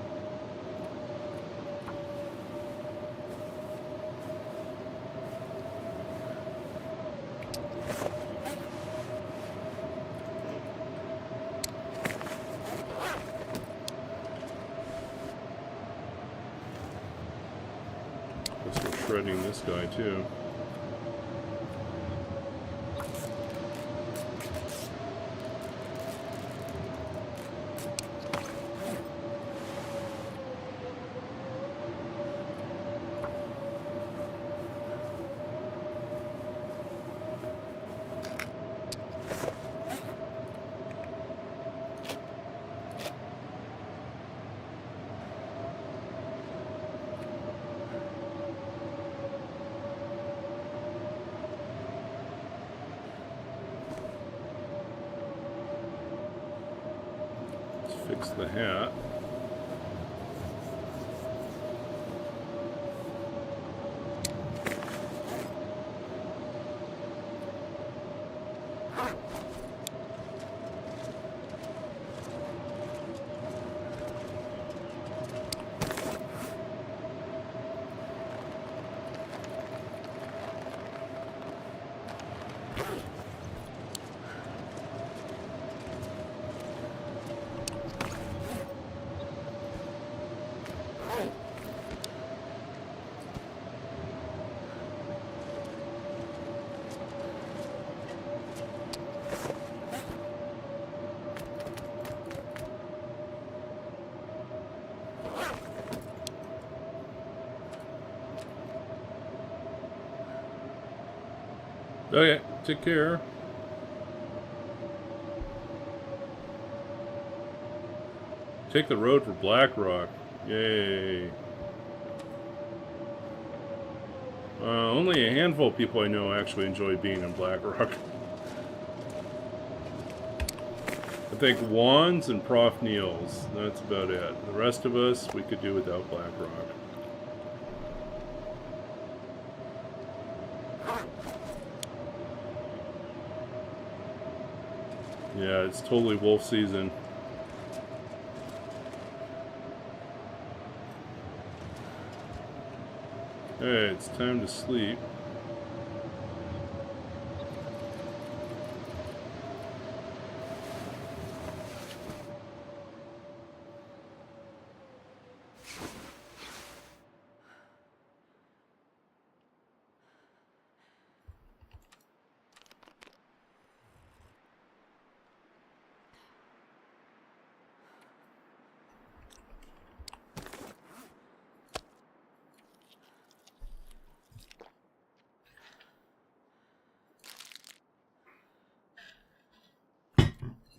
Guess we're shredding this guy too. Fix the hat. Okay, take care. Take the road for Blackrock. Yay. Only a handful of people I know actually enjoy being in Blackrock. I think Wands and Prof Neils. That's about it. The rest of us, we could do without Blackrock. Yeah, it's totally wolf season. Hey, it's time to sleep.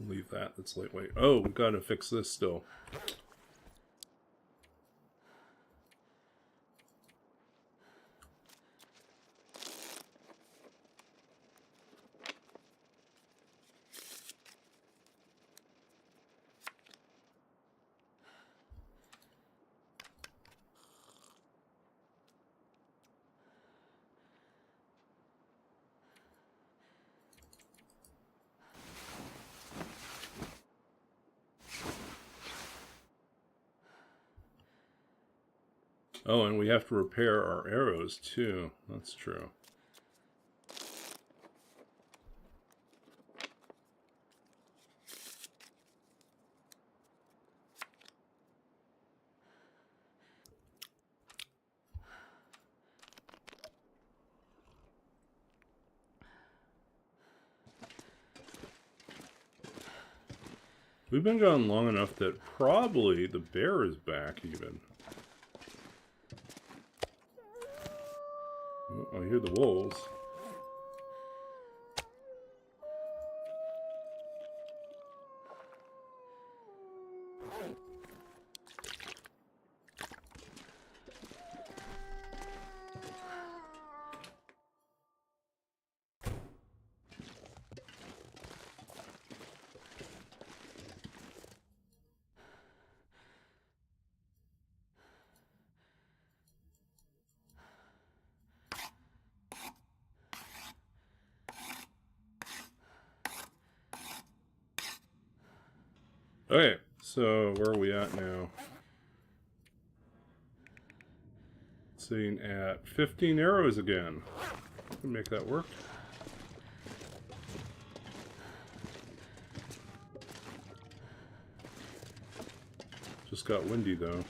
Leave that. That's lightweight. Oh, we gotta fix this still. Oh, and we have to repair our arrows too. That's true. We've been gone long enough that probably the bear is back even. Oh, I hear the wolves. Okay, so where are we at now? Sitting at 15 arrows again. Can make that work. Just got windy though.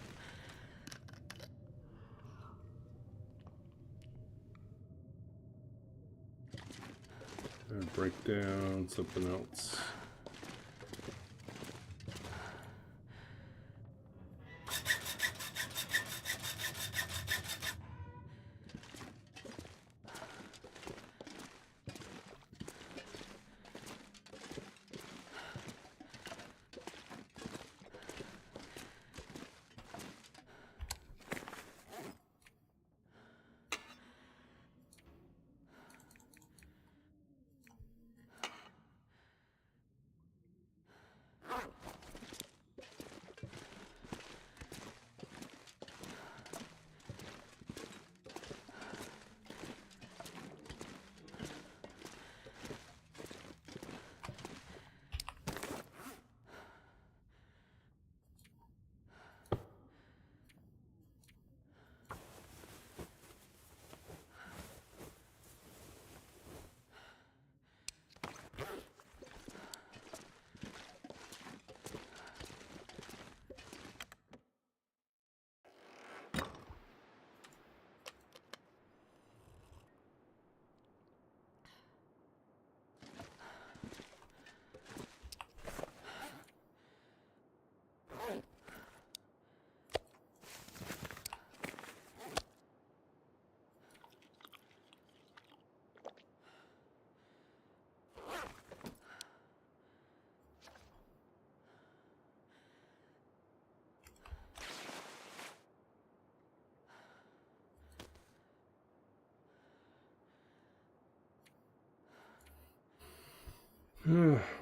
And break down something else.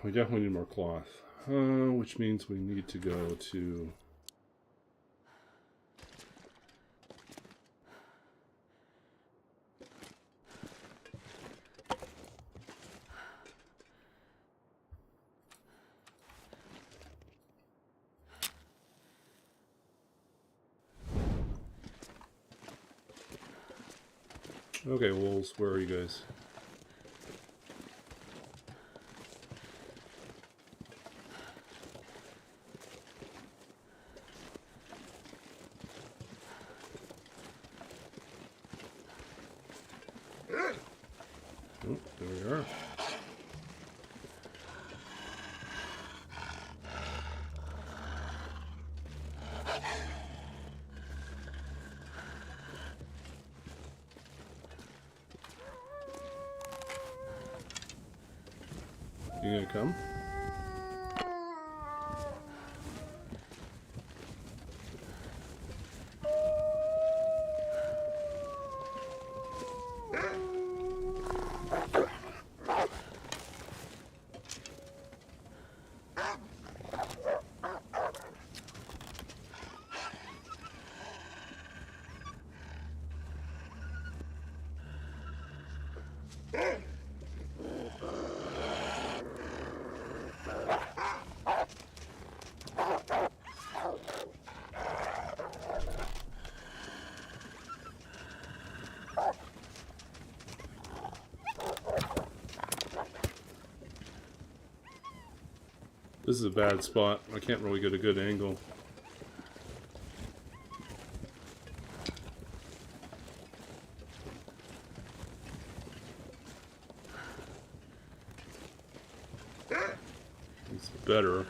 We definitely need more cloth, which means we need to go to... Okay, wolves, where are you guys? Oh, there we are. You gonna come? This is a bad spot. I can't really get a good angle. It's better.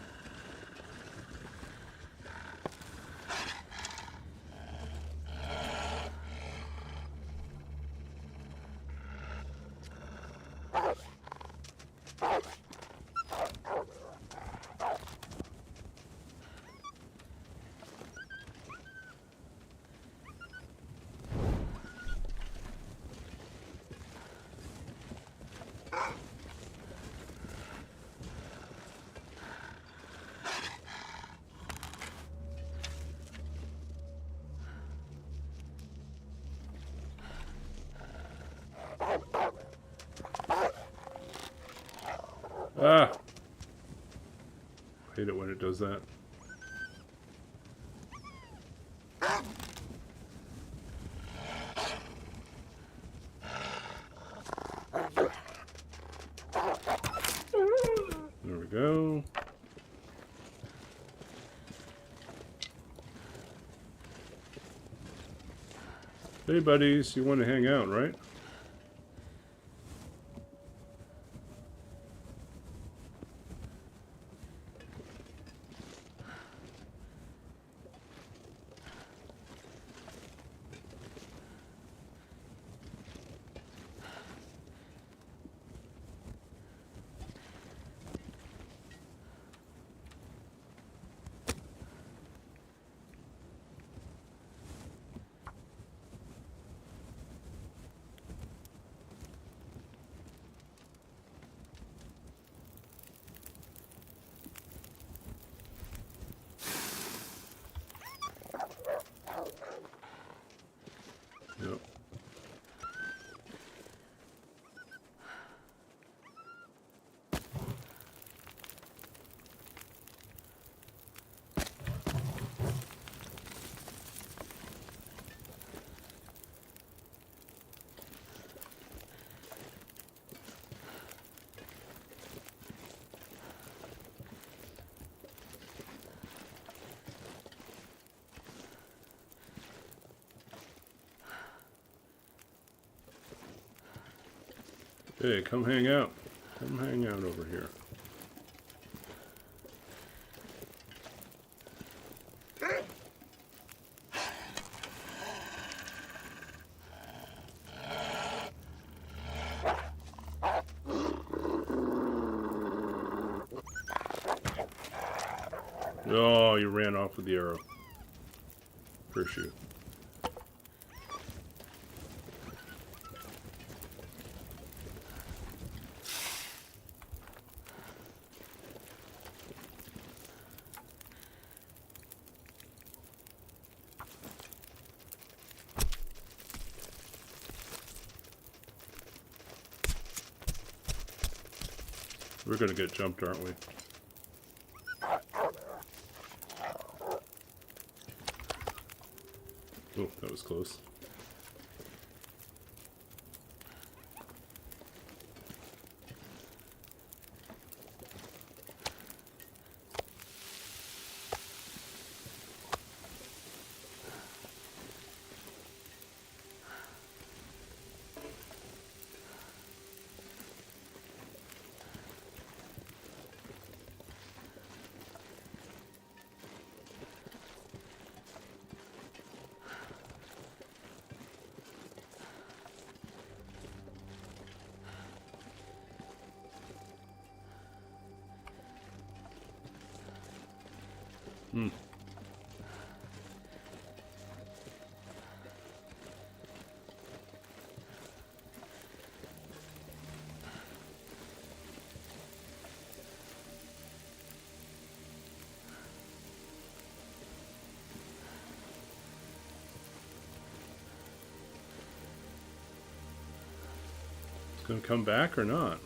hate it when it does that. There we go. Hey buddies, you want to hang out, right? Yep. Hey, come hang out. Come hang out over here. Oh, you ran off with the arrow. Curse you. We're gonna get jumped, aren't we? Oh, that was close. Hmm. It's gonna come back or not?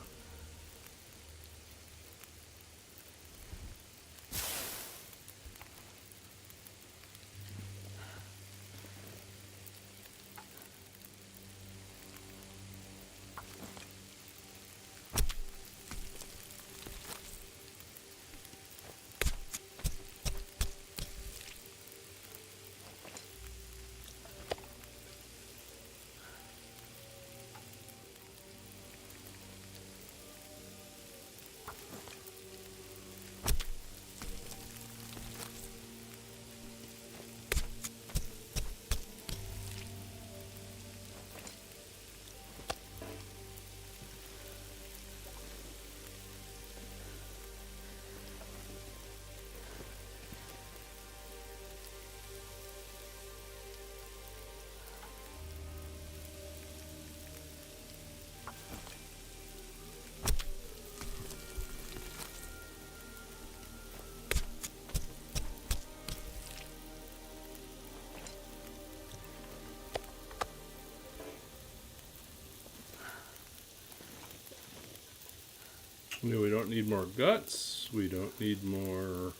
No, we don't need more guts. We don't need more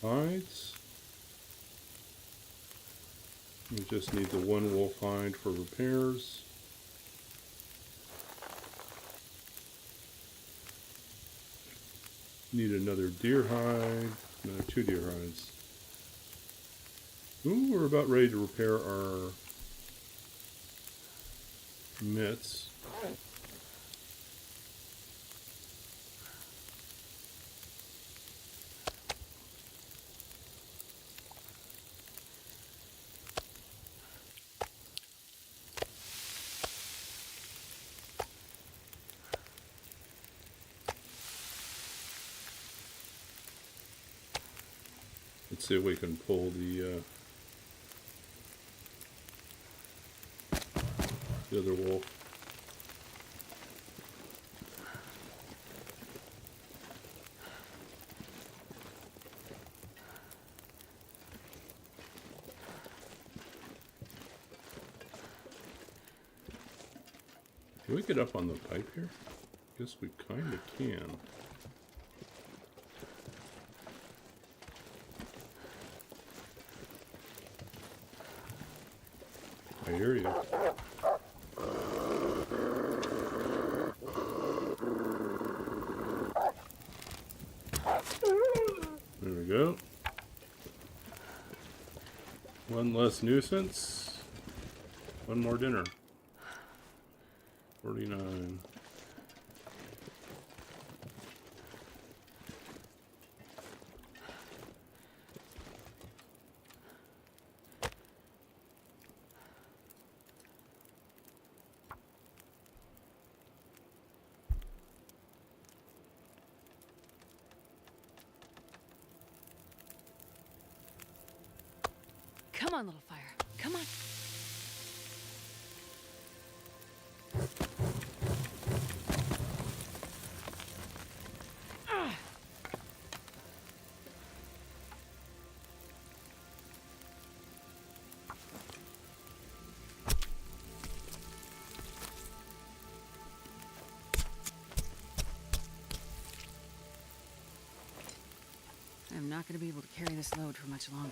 hides. We just need the one wolf hide for repairs. Need another deer hide. No, 2 deer hides. Ooh, we're about ready to repair our mitts. Let's see if we can pull the other wolf. Can we get up on the pipe here? Guess we kind of can. I hear you. There we go. One less nuisance. One more dinner. 49. Come on, little fire. Come on. I'm not going to be able to carry this load for much longer.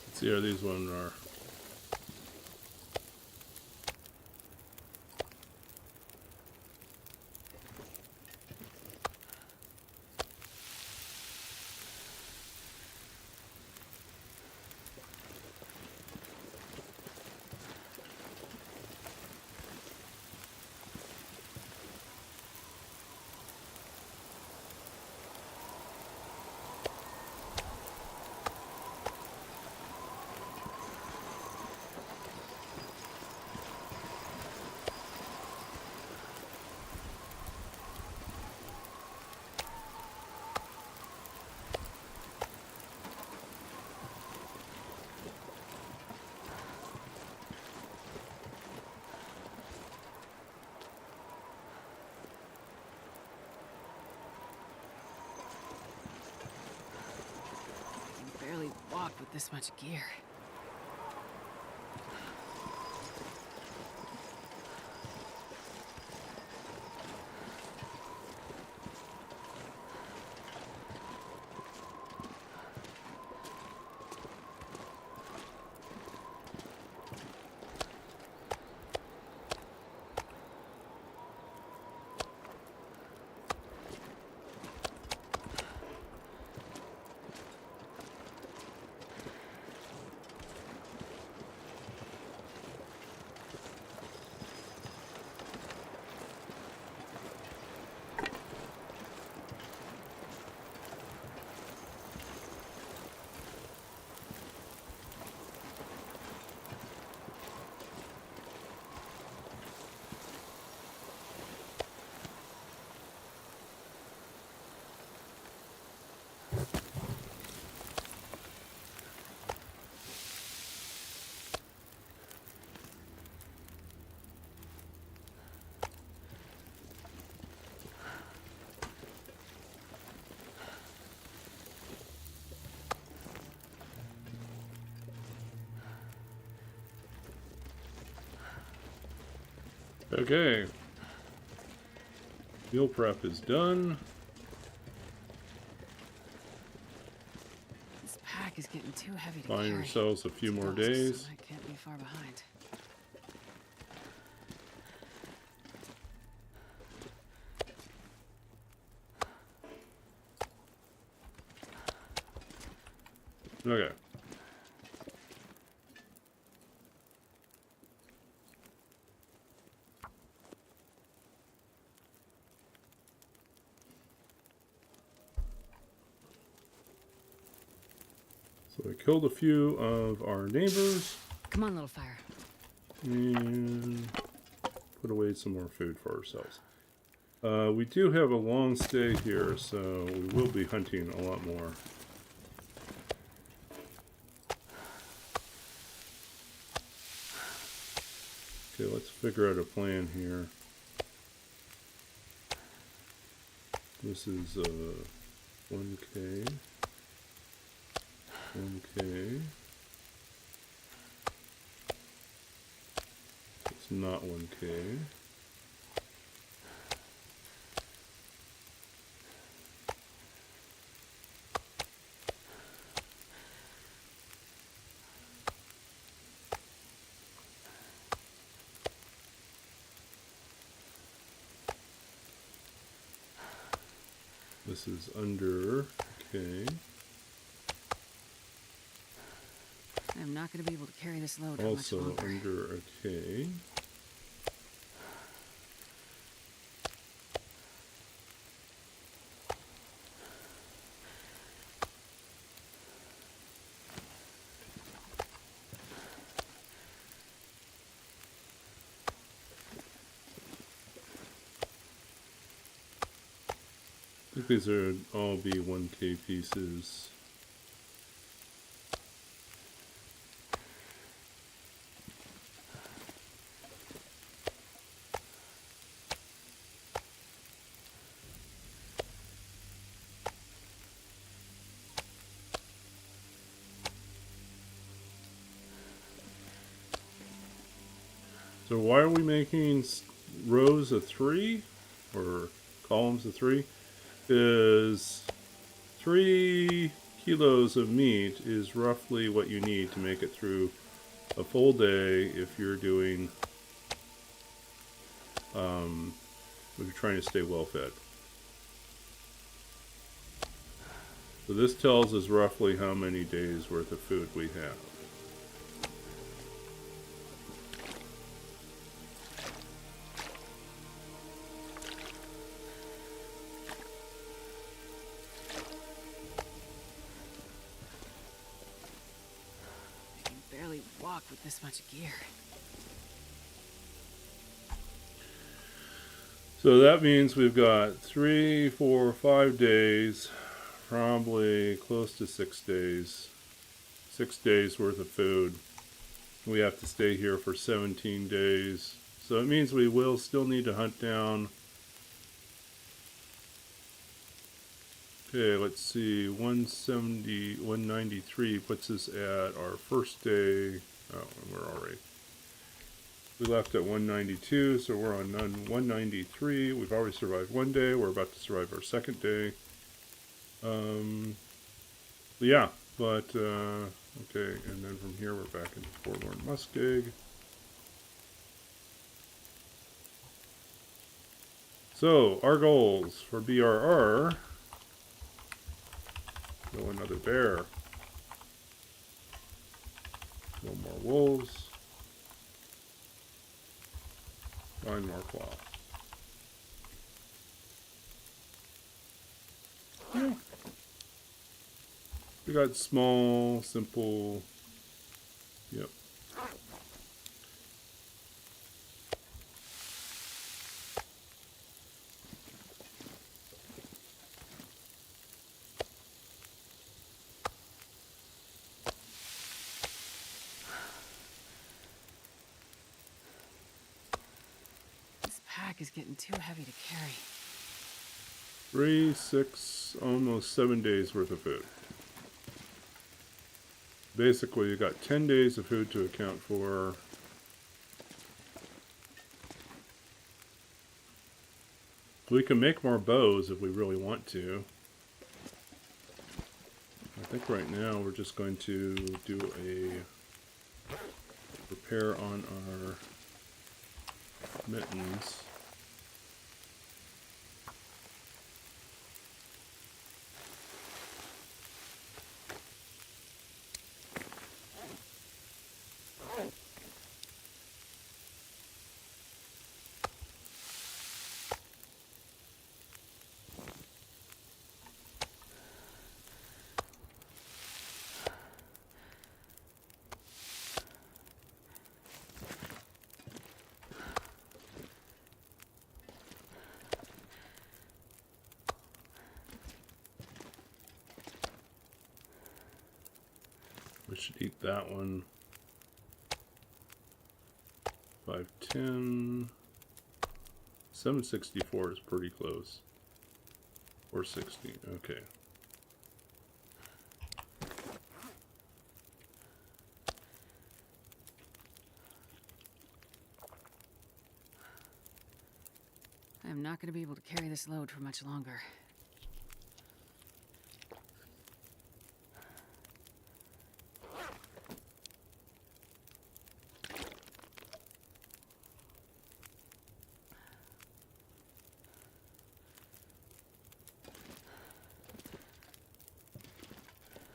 Let's see how these ones are. I can barely walk with this much gear. Okay. Meal prep is done. This pack is getting too heavy to Buying carry. ourselves a few It's more ghosts, days. so I can't be far behind. Okay. So I killed a few of our neighbors Come on, little fire. and put away some more food for ourselves. We do have a long stay here, so we will be hunting a lot more. Okay, let's figure out a plan here. This is 1K. 1K. It's not 1K. This is under K. I'm not going to be able to carry this load for much Also longer. under a K. I think these are all be 1K pieces. So why are we making rows of 3 or columns of 3? Is 3 kilos of meat is roughly what you need to make it through a full day if you're doing if you're trying to stay well fed. So this tells us roughly how many days worth of food we have. I can barely walk with this much gear. So that means we've got 3, 4, 5 days, probably close to 6 days. 6 days worth of food. We have to stay here for 17 days. So it means we will still need to hunt down. Okay, let's see. 170, 193 puts us at our first day. Oh, and we're already. We left at 192, so we're on 193. We've already survived 1 day. We're about to survive our second day. Yeah, but okay, and then from here we're back into Forlorn Muskeg. So our goals for BRR: kill another bear, kill more wolves, find more cloth. Yeah. We got small, simple. Yep. This pack is getting too heavy to carry. 3, 6, almost 7 days worth of food. Basically, you got 10 days of food to account for. We can make more bows if we really want to. I think right now we're just going to do a repair on our mittens. We should eat that one. 510. 764 is pretty close. 460, okay. I am not going to be able to carry this load for much longer.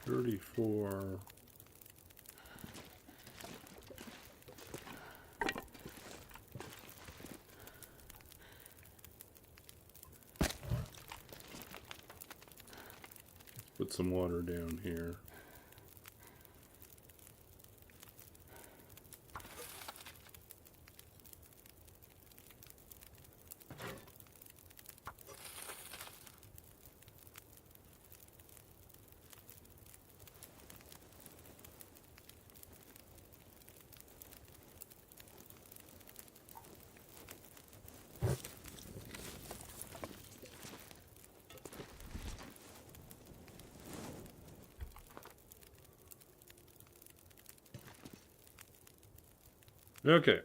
$34. Put some water down here. Okay.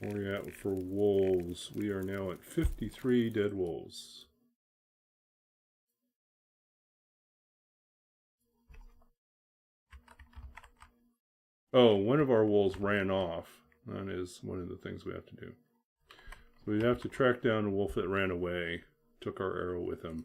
Where are we at for wolves? We are now at 53 dead wolves. Oh, one of our wolves ran off. That is one of the things we have to do. So we have to track down a wolf that ran away. Took our arrow with him.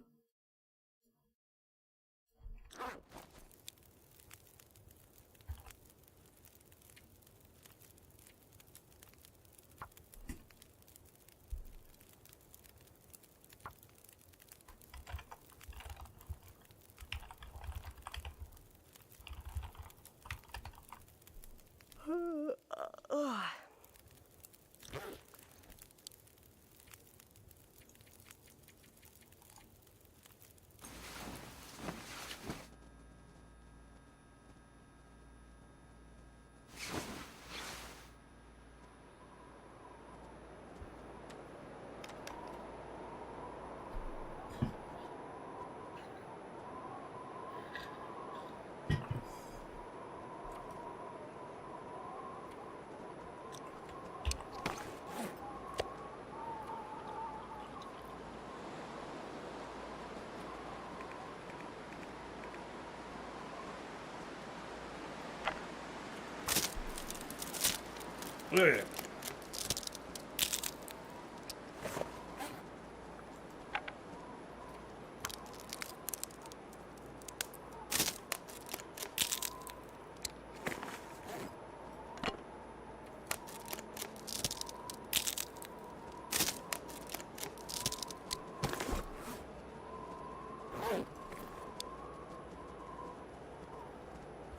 Yeah.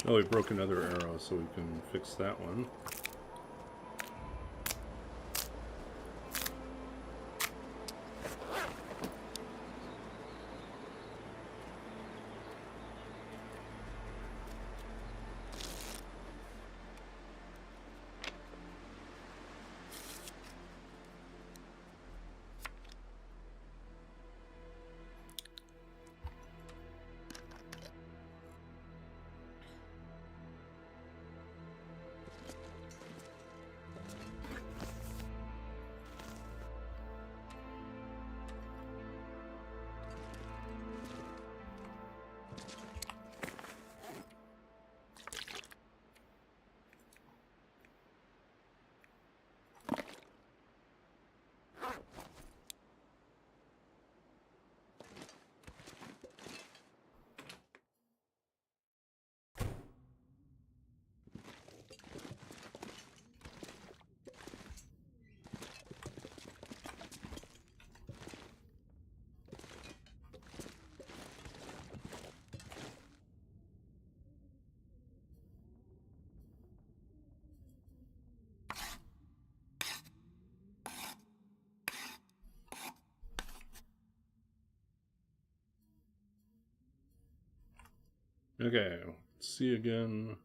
Oh, we broke another arrow, so we can fix that one. Okay, let's see again.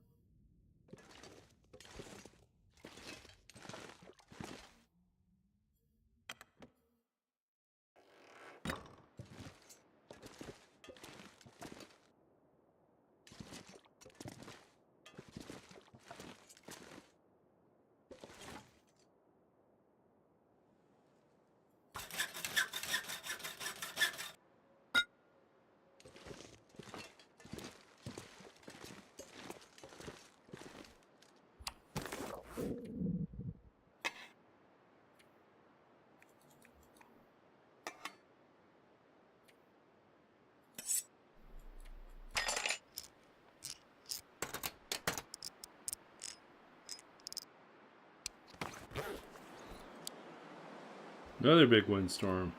Another big windstorm.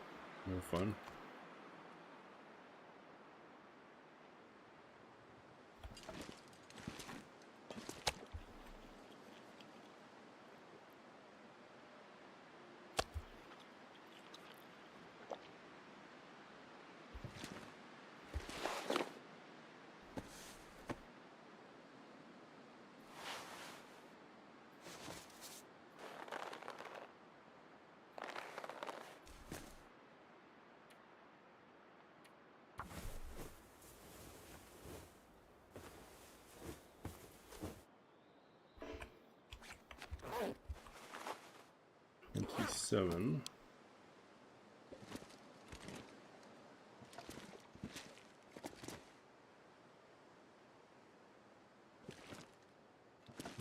No fun. Seven.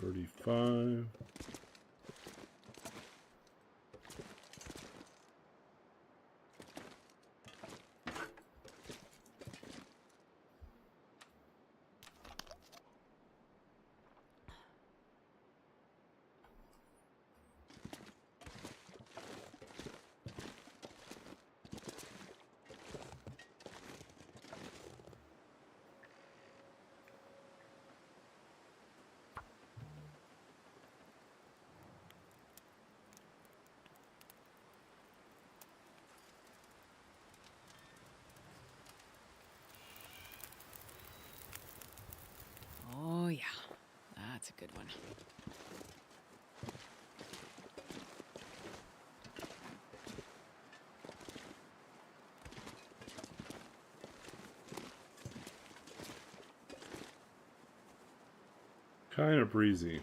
$35. Oh, yeah. That's a good one. Kind of breezy.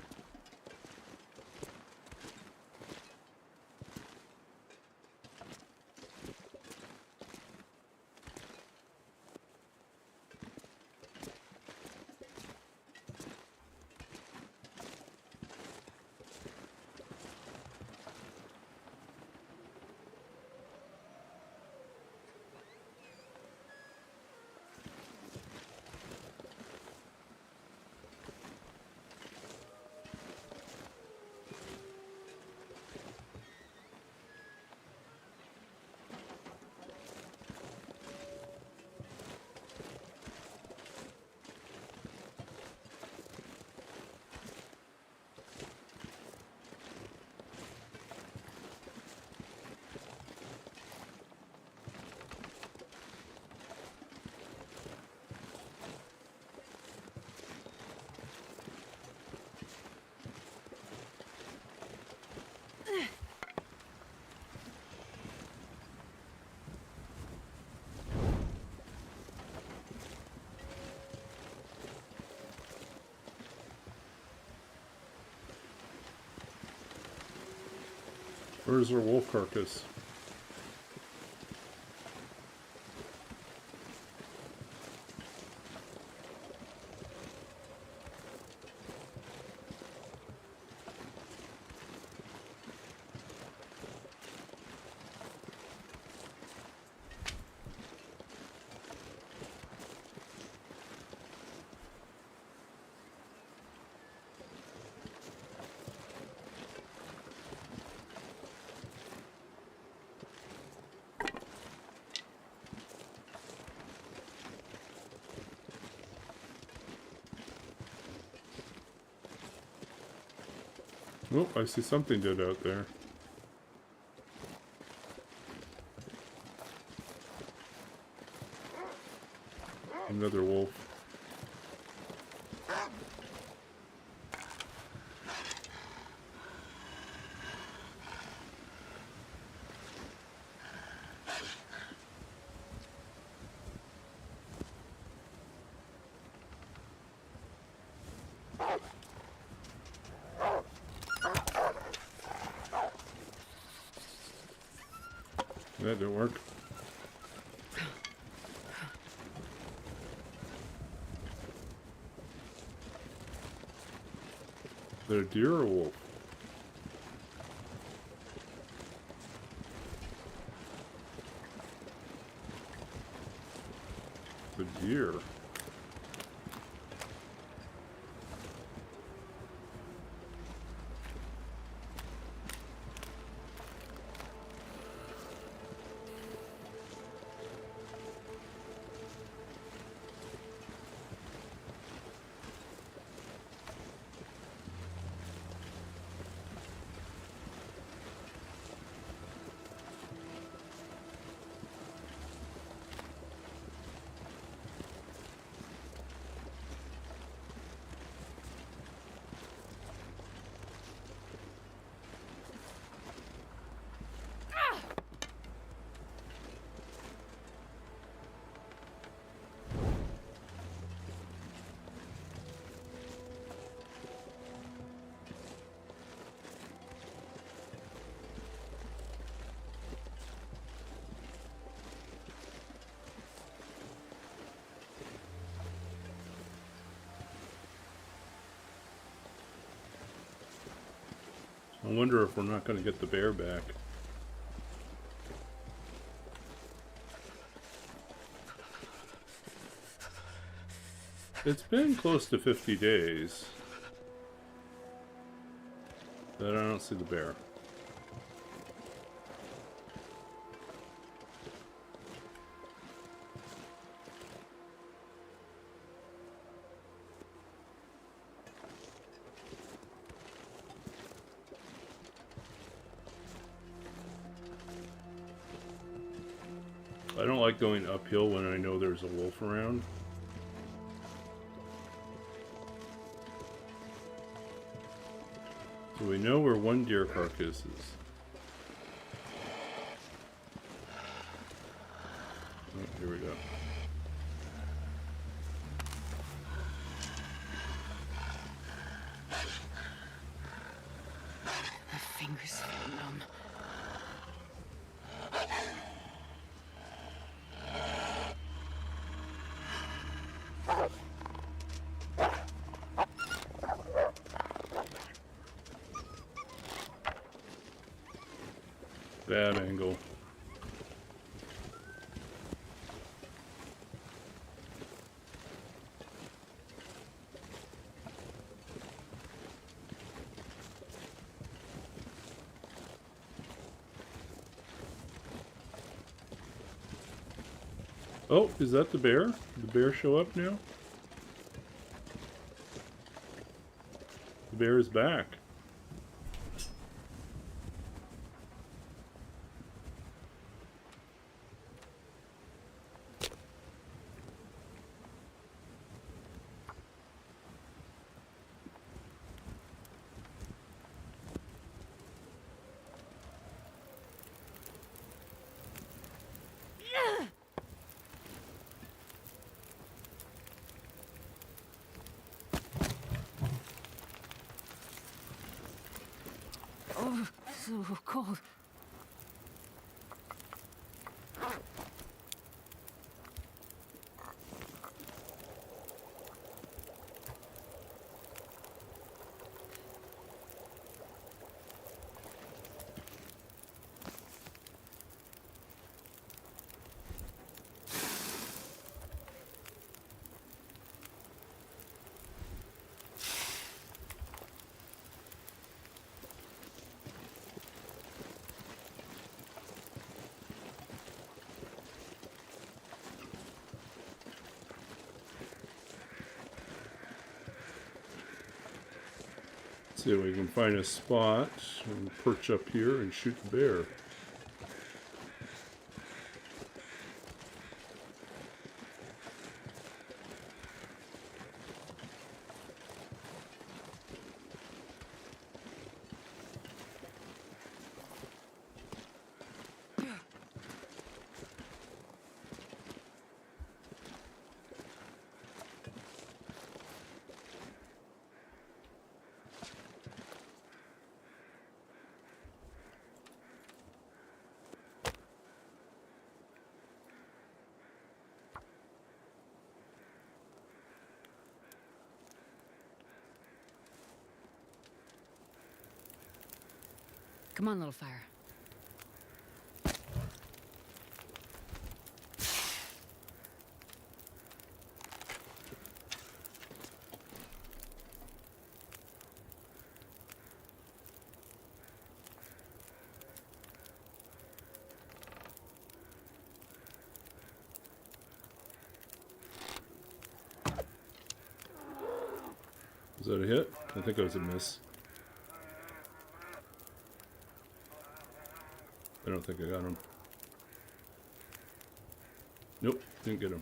Where's our wolf carcass? Oh, I see something dead out there. Another wolf. That didn't work. Is that a deer or a wolf? It's a deer. I wonder if we're not going to get the bear back. It's been close to 50 days. But I don't see the bear. I don't like going uphill when I know there's a wolf around. So we know where one deer carcass is. Oh, here we go. My fingers feel numb. Bad angle. Oh, is that the bear? Did the bear show up now? The bear is back. Oh, so cold. See if we can find a spot and perch up here and shoot the bear. Come on, little fire. Was that a hit? I think it was a miss. I don't think I got him. Nope, didn't get him.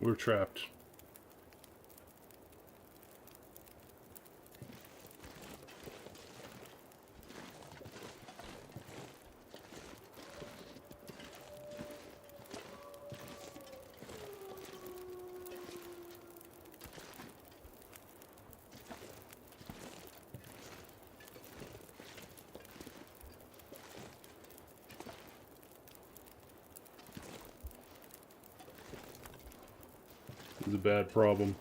We're trapped. This is a bad problem.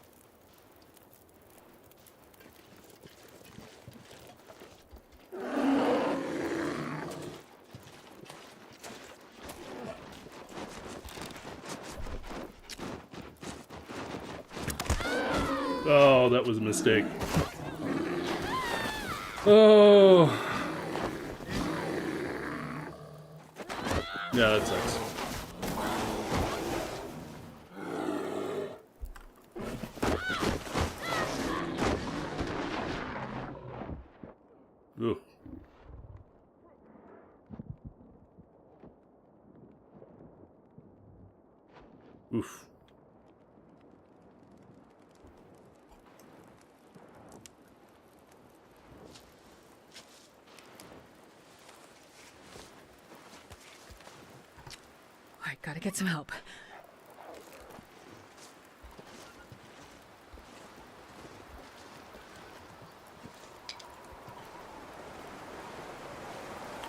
Oh, that was a mistake. Oh. Yeah, that sucks. Ugh. Oof. All right, gotta get some help.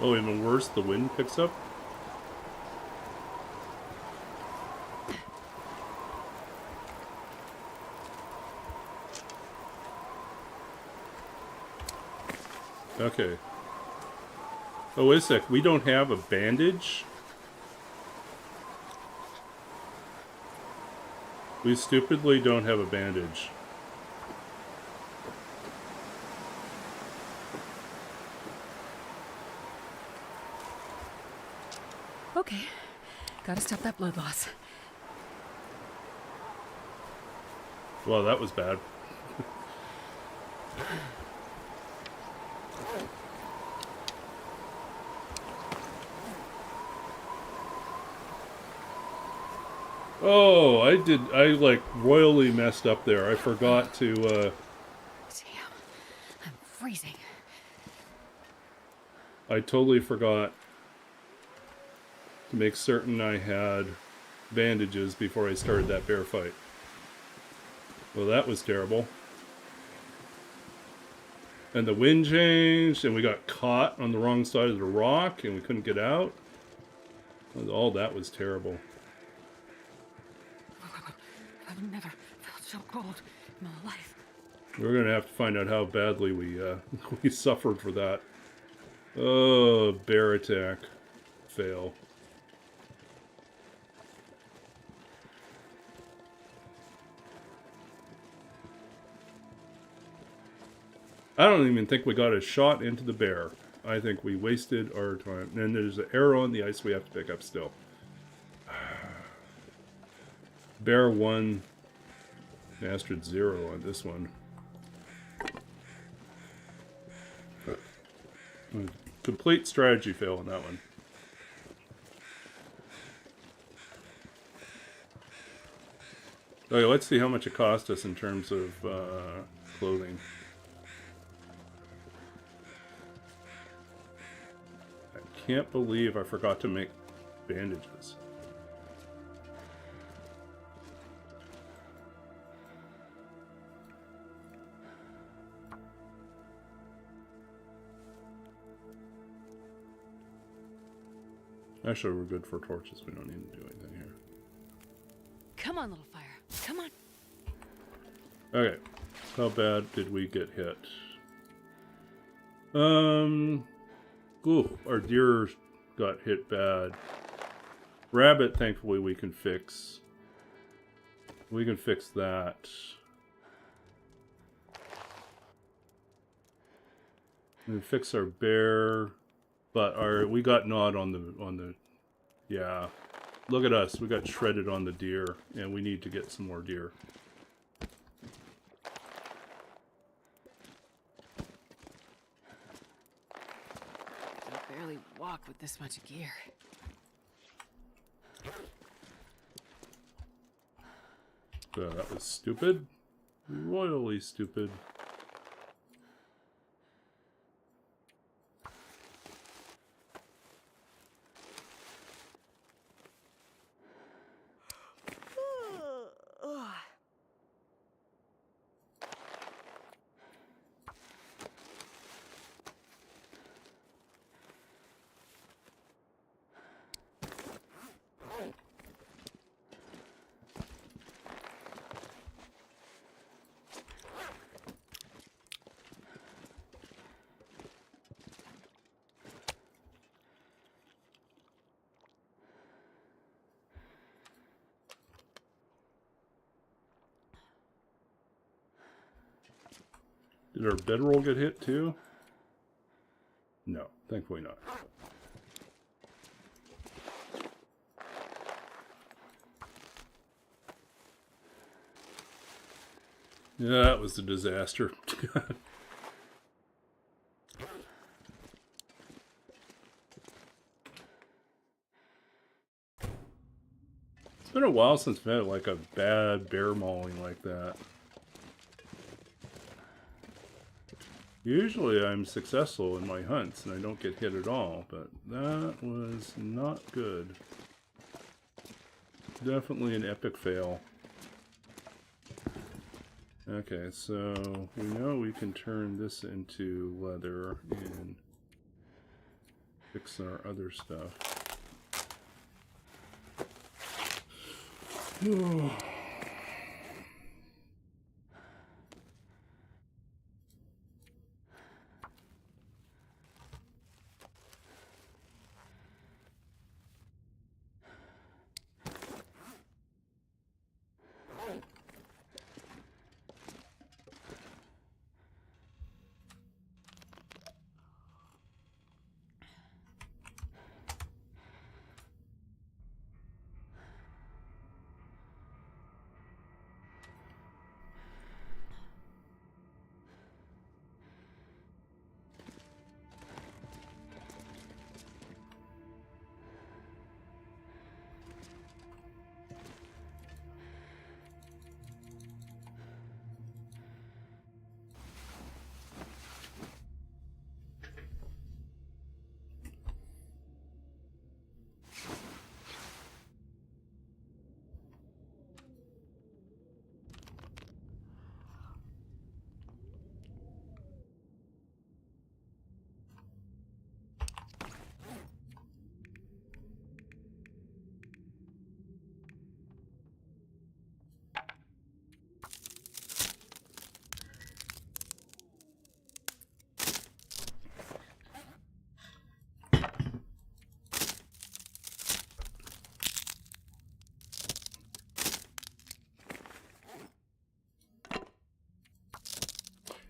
Oh, even worse, the wind picks up. Okay. Oh, wait a sec. We don't have a bandage? We stupidly don't have a bandage. Okay, gotta stop that blood loss. Well, that was bad. Oh, I like royally messed up there. I forgot to, Damn, I'm freezing. I totally forgot to make certain I had bandages before I started that bear fight. Well, that was terrible. And the wind changed, and we got caught on the wrong side of the rock, and we couldn't get out. All that was terrible. I've never felt so cold My life. We're gonna have to find out how badly we we suffered for that. Oh, bear attack. Fail. I don't even think we got a shot into the bear. I think we wasted our time. And there's an arrow on the ice we have to pick up still. Bear 1, mastered 0 on this one. Complete strategy fail on that one. Okay, let's see how much it cost us in terms of clothing. I can't believe I forgot to make bandages. Actually, we're good for torches. We don't need to do anything here. Come on, little fire. Come on. Okay. How bad did we get hit? Ooh, our deer got hit bad. Rabbit, thankfully, we can fix. We can fix that. We can fix our bear. But we got gnawed on the yeah. Look at us, we got shredded on the deer, and we need to get some more deer. I can barely walk with this much gear. That was stupid. Royally stupid. Did our bedroll get hit too? No, thankfully not. Yeah, that was a disaster. It's been a while since I've had like a bad bear mauling like that. Usually I'm successful in my hunts and I don't get hit at all, but that was not good. Definitely an epic fail. Okay, so we know we can turn this into leather and fix our other stuff.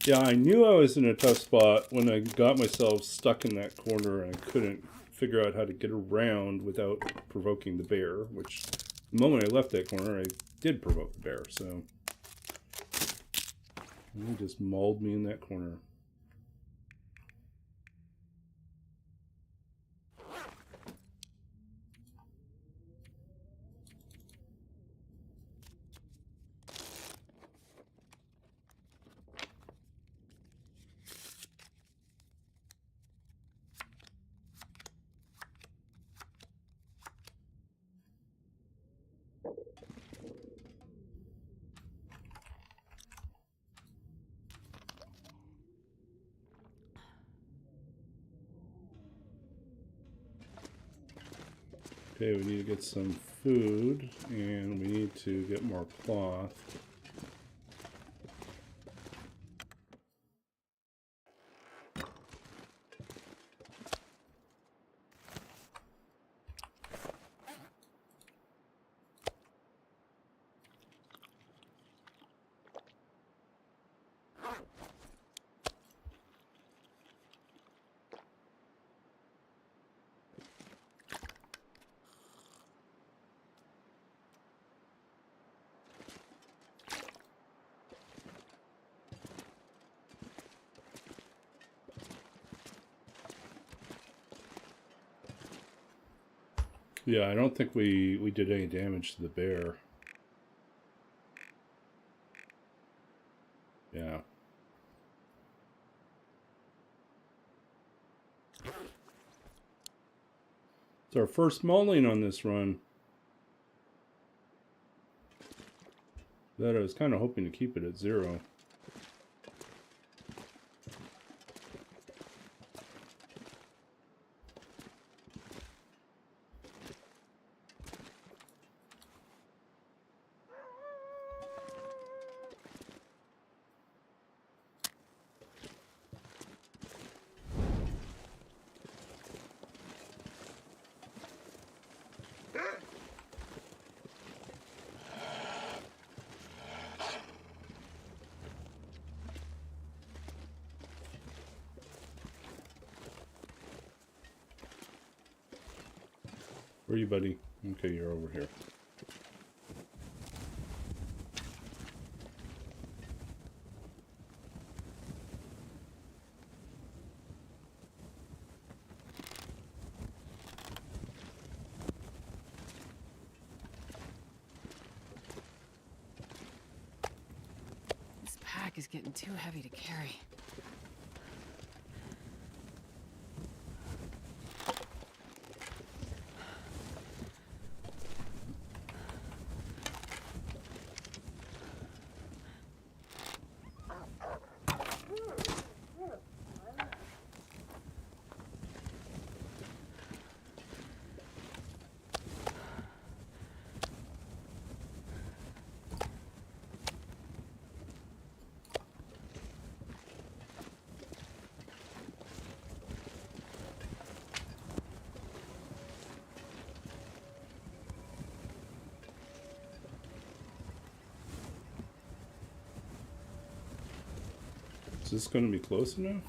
Yeah, I knew I was in a tough spot when I got myself stuck in that corner and I couldn't figure out how to get around without provoking the bear, which the moment I left that corner, I did provoke the bear, so he just mauled me in that corner. Okay, we need to get some food, and we need to get more cloth. Yeah, I don't think we did any damage to the bear. Yeah. It's our first mauling on this run. That I was kind of hoping to keep it at 0. Where are you, buddy? Okay, you're over here. This pack is getting too heavy to carry. Is this going to be close enough?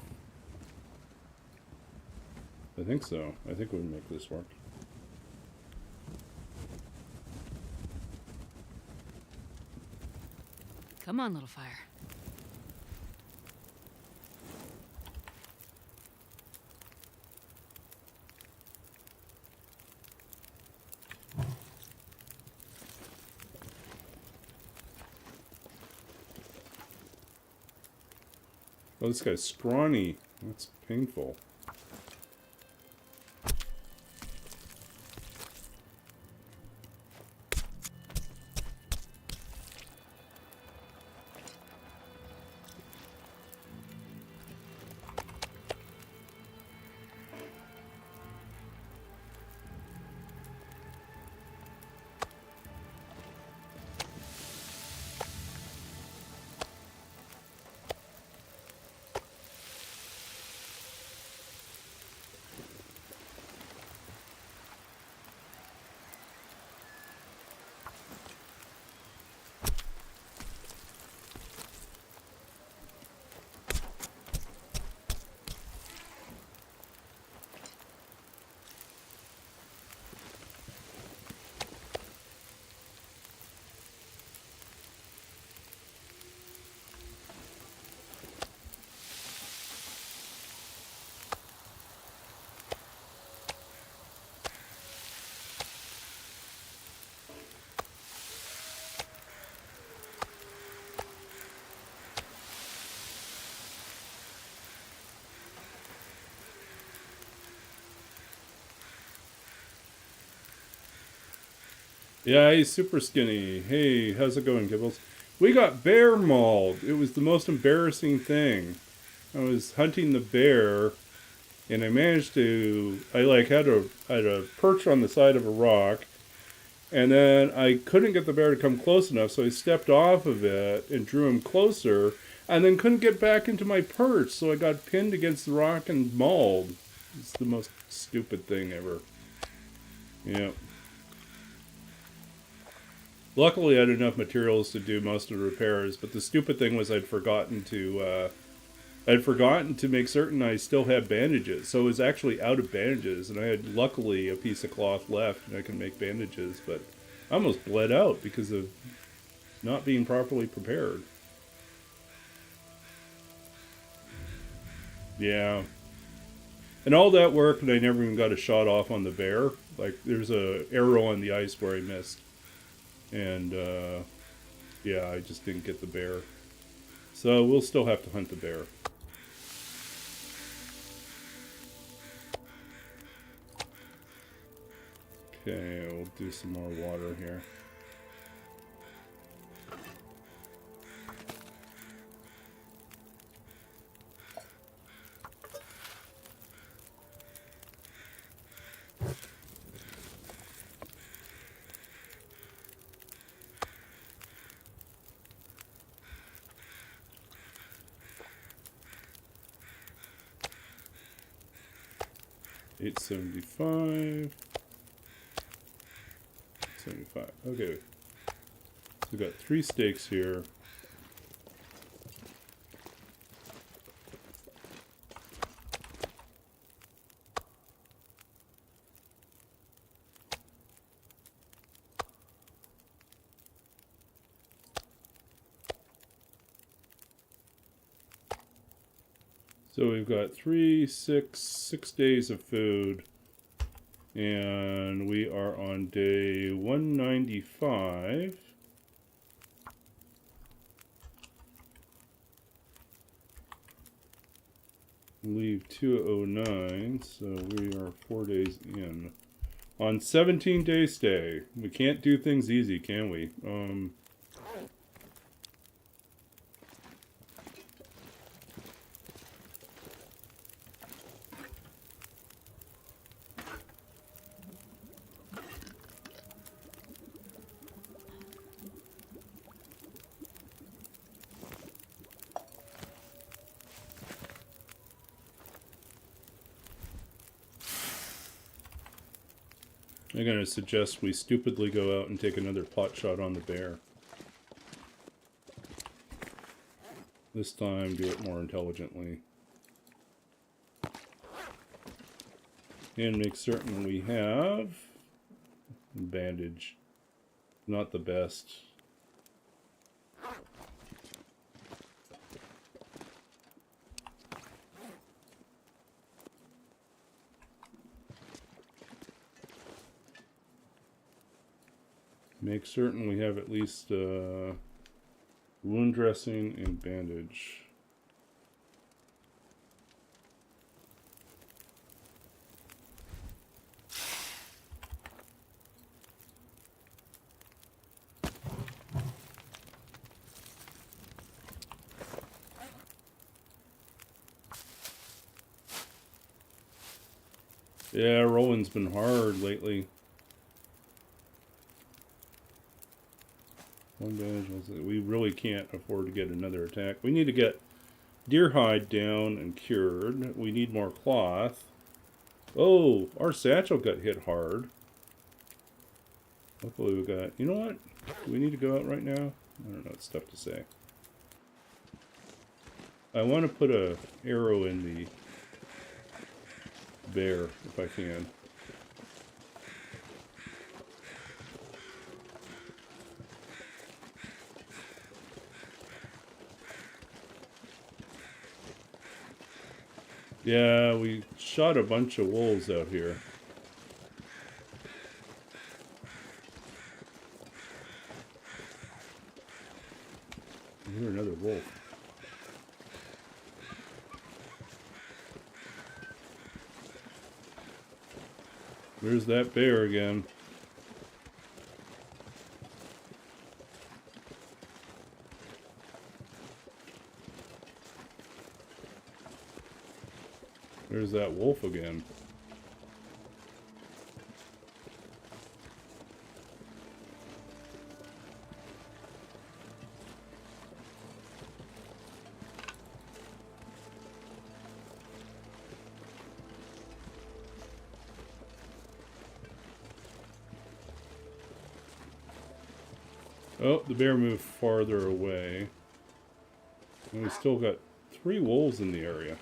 I think so. I think we can make this work. Come on, little fire. Oh, this guy's scrawny. That's painful. Yeah, he's super skinny. Hey, how's it going, Kibbles? We got bear mauled. It was the most embarrassing thing. I was hunting the bear, and I managed to. I like had a perch on the side of a rock, and then I couldn't get the bear to come close enough, so I stepped off of it and drew him closer, and then couldn't get back into my perch, so I got pinned against the rock and mauled. It's the most stupid thing ever. Yeah. Luckily, I had enough materials to do most of the repairs, but the stupid thing was I'd forgotten to make certain I still had bandages. So I was actually out of bandages, and I had luckily a piece of cloth left, and I can make bandages. But I almost bled out because of not being properly prepared. Yeah, and all that work, and I never even got a shot off on the bear. Like there's a arrow on the ice where I missed, and yeah, I just didn't get the bear. So we'll still have to hunt the bear. Okay, we'll do some more water here. $8.75. 75. Okay. So we've got 3 steaks here. So we've got 6 days of food. And we are on day 195. Leave 209, so we are 4 days in. On 17-day stay. We can't do things easy, can we? I'm going to suggest we stupidly go out and take another pot shot on the bear. This time, do it more intelligently. And make certain we have a bandage. Not the best. Make certain we have at least wound dressing and bandage. Yeah, rolling's been hard lately. One bandage. We really can't afford to get another attack. We need to get deer hide down and cured. We need more cloth. Oh, our satchel got hit hard. Hopefully we got... You know what? Do we need to go out right now? I don't know. It's tough to say. I want to put a arrow in the bear if I can. Yeah, we shot a bunch of wolves out here. I hear another wolf. There's that bear again. There's that wolf again. Oh, the bear moved farther away. And we still got 3 wolves in the area.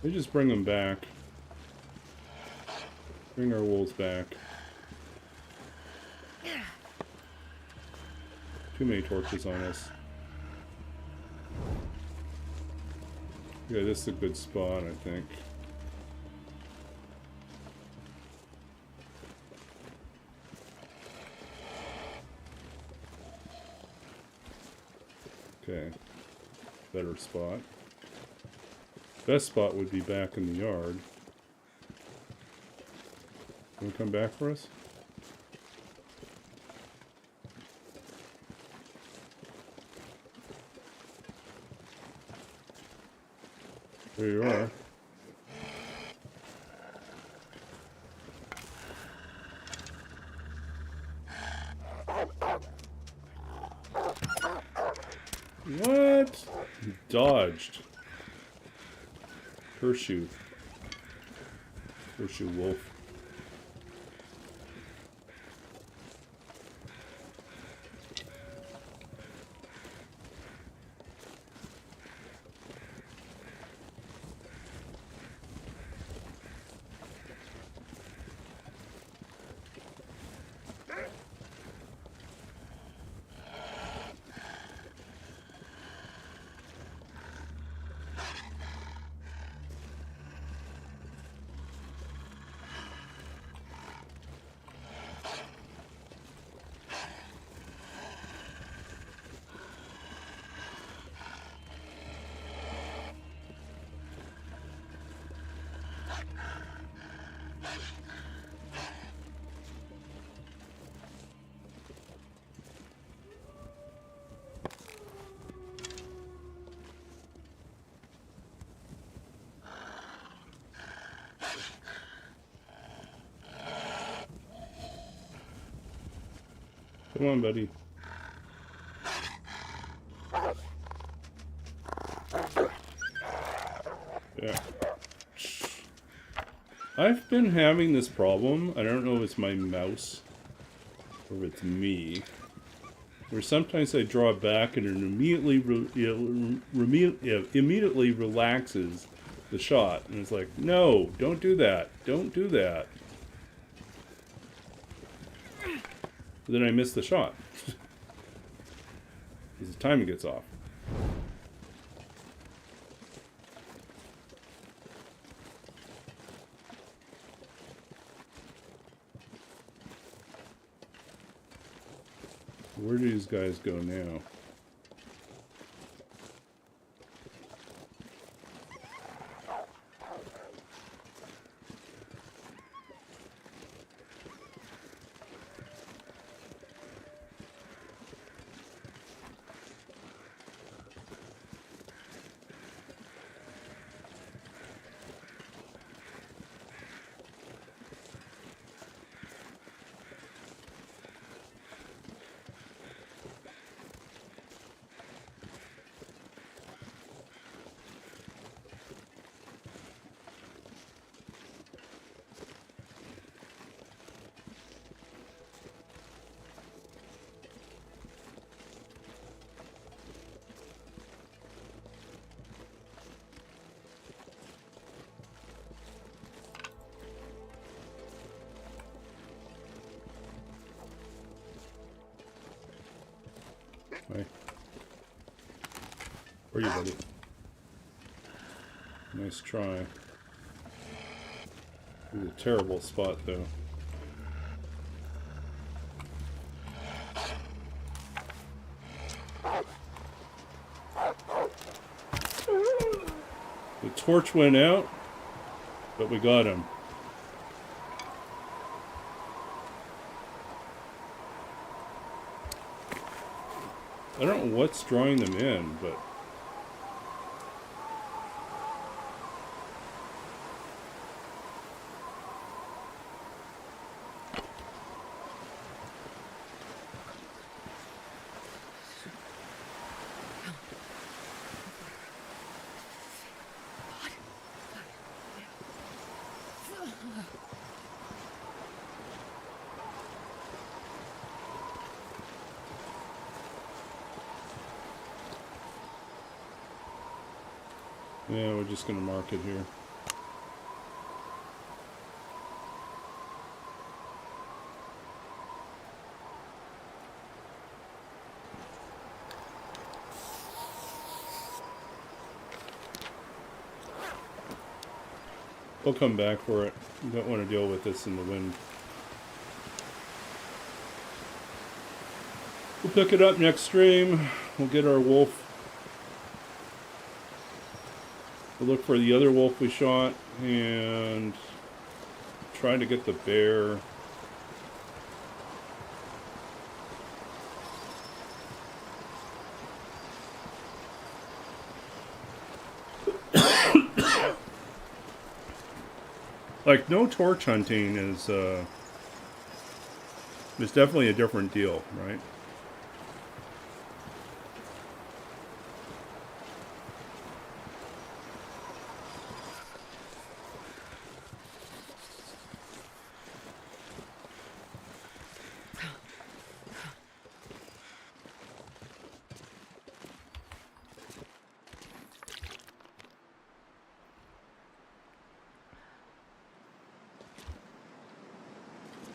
They just bring them back. Bring our wolves back. Too many torches on us. Yeah, this is a good spot, I think. Okay. Better spot. Best spot would be back in the yard. Can you come back for us? There you are. What? He dodged. Horseshoe. Horseshoe wolf. Come on, buddy. Yeah. I've been having this problem. I don't know if it's my mouse or if it's me. Where sometimes I draw back and it immediately relaxes the shot. And it's like, no, don't do that. Don't do that. Then I miss the shot. Because the timing gets off. Where do these guys go now? Hi. Where are you, buddy? Nice try. It was a terrible spot, though. The torch went out, but we got him. what's drawing them in, but yeah, we're just going to mark it here. We'll come back for it. We don't want to deal with this in the wind. We'll pick it up next stream. We'll get our wolf. We'll look for the other wolf we shot and try to get the bear. Like, no torch hunting is definitely a different deal, right?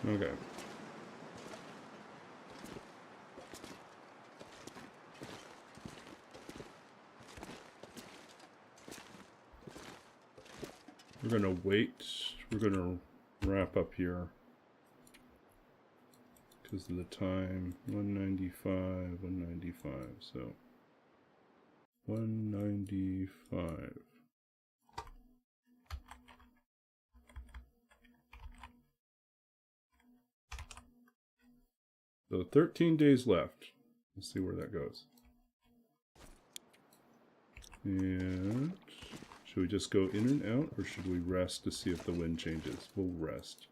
Okay. We're going to wait. We're going to wrap up here because of the time. 195, 195. So 195. So 13 days left. Let's see where that goes. And should we just go in and out, or should we rest to see if the wind changes? We'll rest.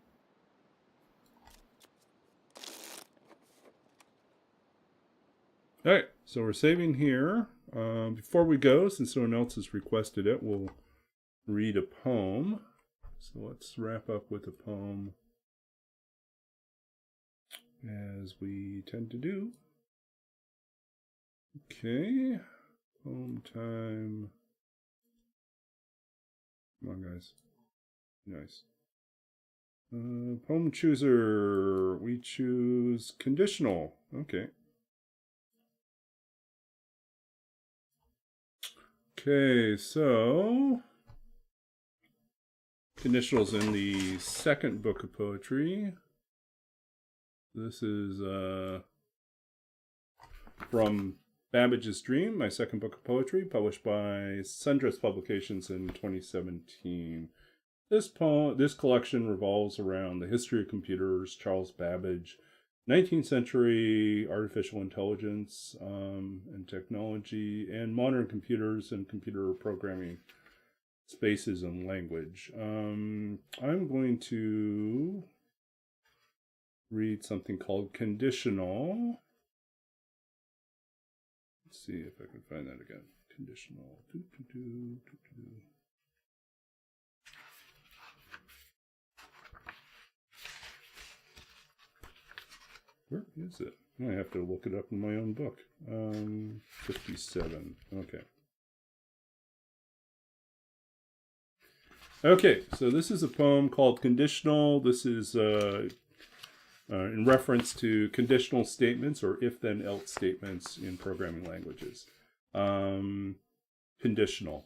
Alright, so we're saving here. Before we go, since no one else has requested it, we'll read a poem. So let's wrap up with a poem, as we tend to do. Okay, poem time. Come on, guys. Nice. Poem chooser. We choose conditional. Okay. Okay, so conditional's in the second book of poetry. This is from Bandage's Dream, my second book of poetry, published by Sundress Publications in 2017. This collection revolves around the history of computers, Charles Babbage, 19th century artificial intelligence and technology, and modern computers and computer programming spaces and language. I'm going to read something called Conditional. Let's see if I can find that again. Conditional. Where is it? I have to look it up in my own book. 57. Okay. Okay, so this is a poem called Conditional. This is in reference to conditional statements or if-then-else statements in programming languages. Conditional.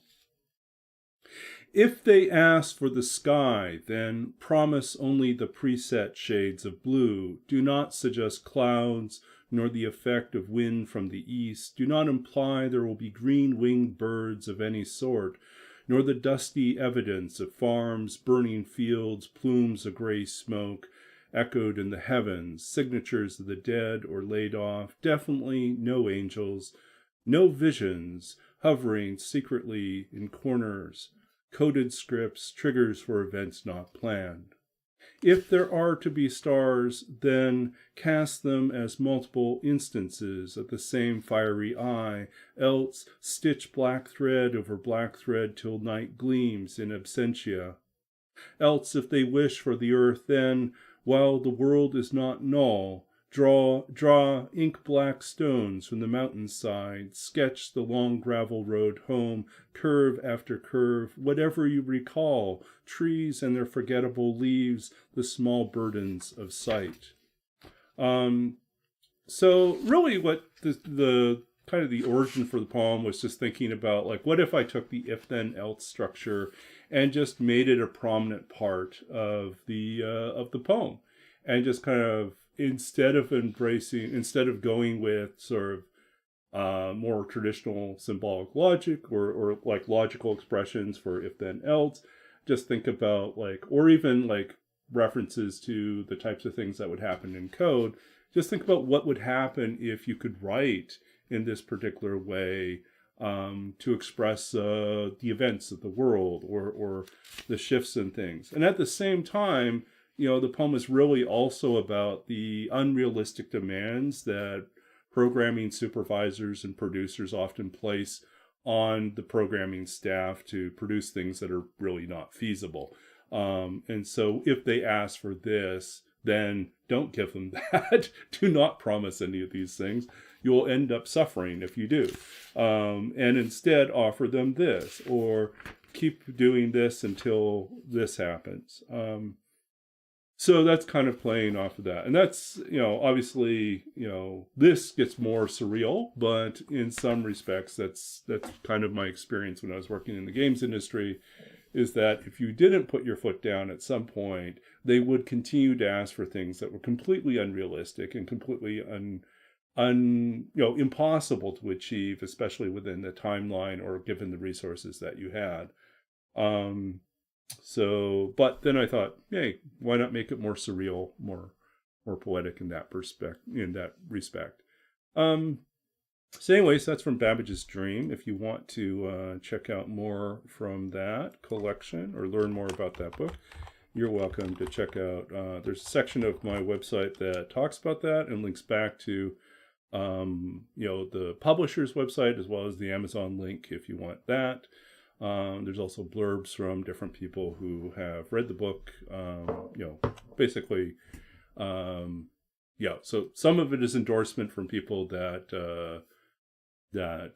If they ask for the sky, then promise only the preset shades of blue. Do not suggest clouds, nor the effect of wind from the east. Do not imply there will be green-winged birds of any sort, nor the dusty evidence of farms, burning fields, plumes of gray smoke, echoed in the heavens, signatures of the dead or laid off, definitely no angels, No visions hovering secretly in corners, coded scripts, triggers for events not planned. If there are to be stars, then cast them as multiple instances of the same fiery eye, else stitch black thread over black thread till night gleams in absentia. Else, if they wish for the earth, then, while the world is not null, draw ink-black stones from the mountainside, sketch the long gravel road home, curve after curve, whatever you recall, trees and their forgettable leaves, the small burdens of sight. So really what the kind of the origin for the poem was just thinking about, like, what if I took the if-then-else structure and just made it a prominent part of the poem, and just kind of, instead of going with sort of more traditional symbolic logic or like logical expressions for if then else, just think about, like, or even like references to the types of things that would happen in code. Just think about what would happen if you could write in this particular way to express the events of the world or the shifts in things. And at the same time, the poem is really also about the unrealistic demands that programming supervisors and producers often place on the programming staff to produce things that are really not feasible. And so if they ask for this, then don't give them that. Do not promise any of these things. You'll end up suffering if you do. And instead offer them this, or keep doing this until this happens. So that's kind of playing off of that. And that's, obviously, this gets more surreal, but in some respects, that's kind of my experience when I was working in the games industry, is that if you didn't put your foot down at some point, they would continue to ask for things that were completely unrealistic and completely impossible to achieve, especially within the timeline or given the resources that you had. But then I thought, hey, why not make it more surreal, more poetic in that respect? So anyways, that's from Babbage's Dream. If you want to check out more from that collection or learn more about that book, you're welcome to check out. There's a section of my website that talks about that and links back to the publisher's website, as well as the Amazon link if you want that. There's also blurbs from different people who have read the book, basically, so some of it is endorsement from people that their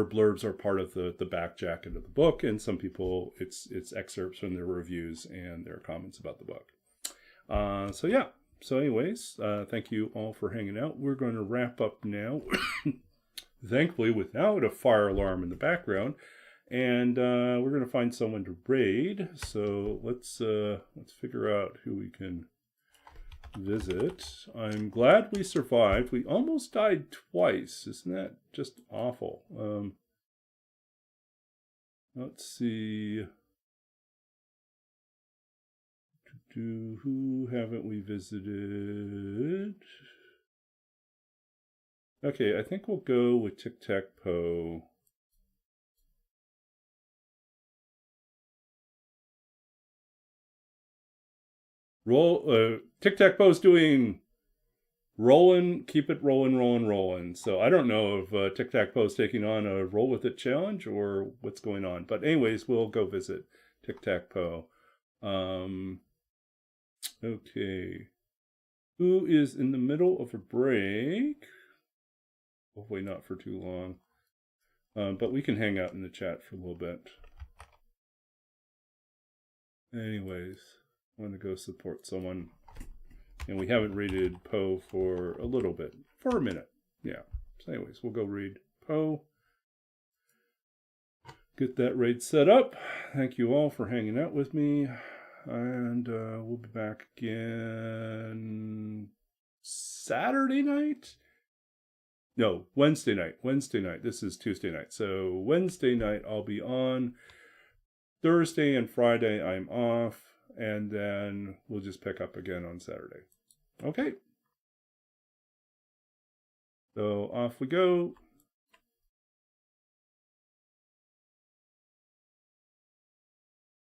blurbs are part of the back jacket of the book, and some people it's excerpts from their reviews and their comments about the book. So anyways, thank you all for hanging out. We're going to wrap up now, thankfully without a fire alarm in the background. And we're going to find someone to raid. So let's figure out who we can visit. I'm glad we survived. We almost died twice. Isn't that just awful? Let's see. Who haven't we visited? Okay, I think we'll go with Tic-Tac-Toe. Tic-Tac-Poe's doing keep it rolling. So I don't know if Tic-Tac-Poe's taking on a roll with it challenge or what's going on. But anyways, we'll go visit Tic-Tac-Poe. Okay. Who is in the middle of a break? Hopefully not for too long. But we can hang out in the chat for a little bit. Anyways, I want to go support someone. And we haven't raided Poe for a little bit. For a minute. Yeah. So anyways, we'll go raid Poe. Get that raid set up. Thank you all for hanging out with me. And we'll be back again Saturday night? No, Wednesday night. This is Tuesday night. So Wednesday night I'll be on. Thursday and Friday I'm off. And then we'll just pick up again on Saturday. Okay. So off we go.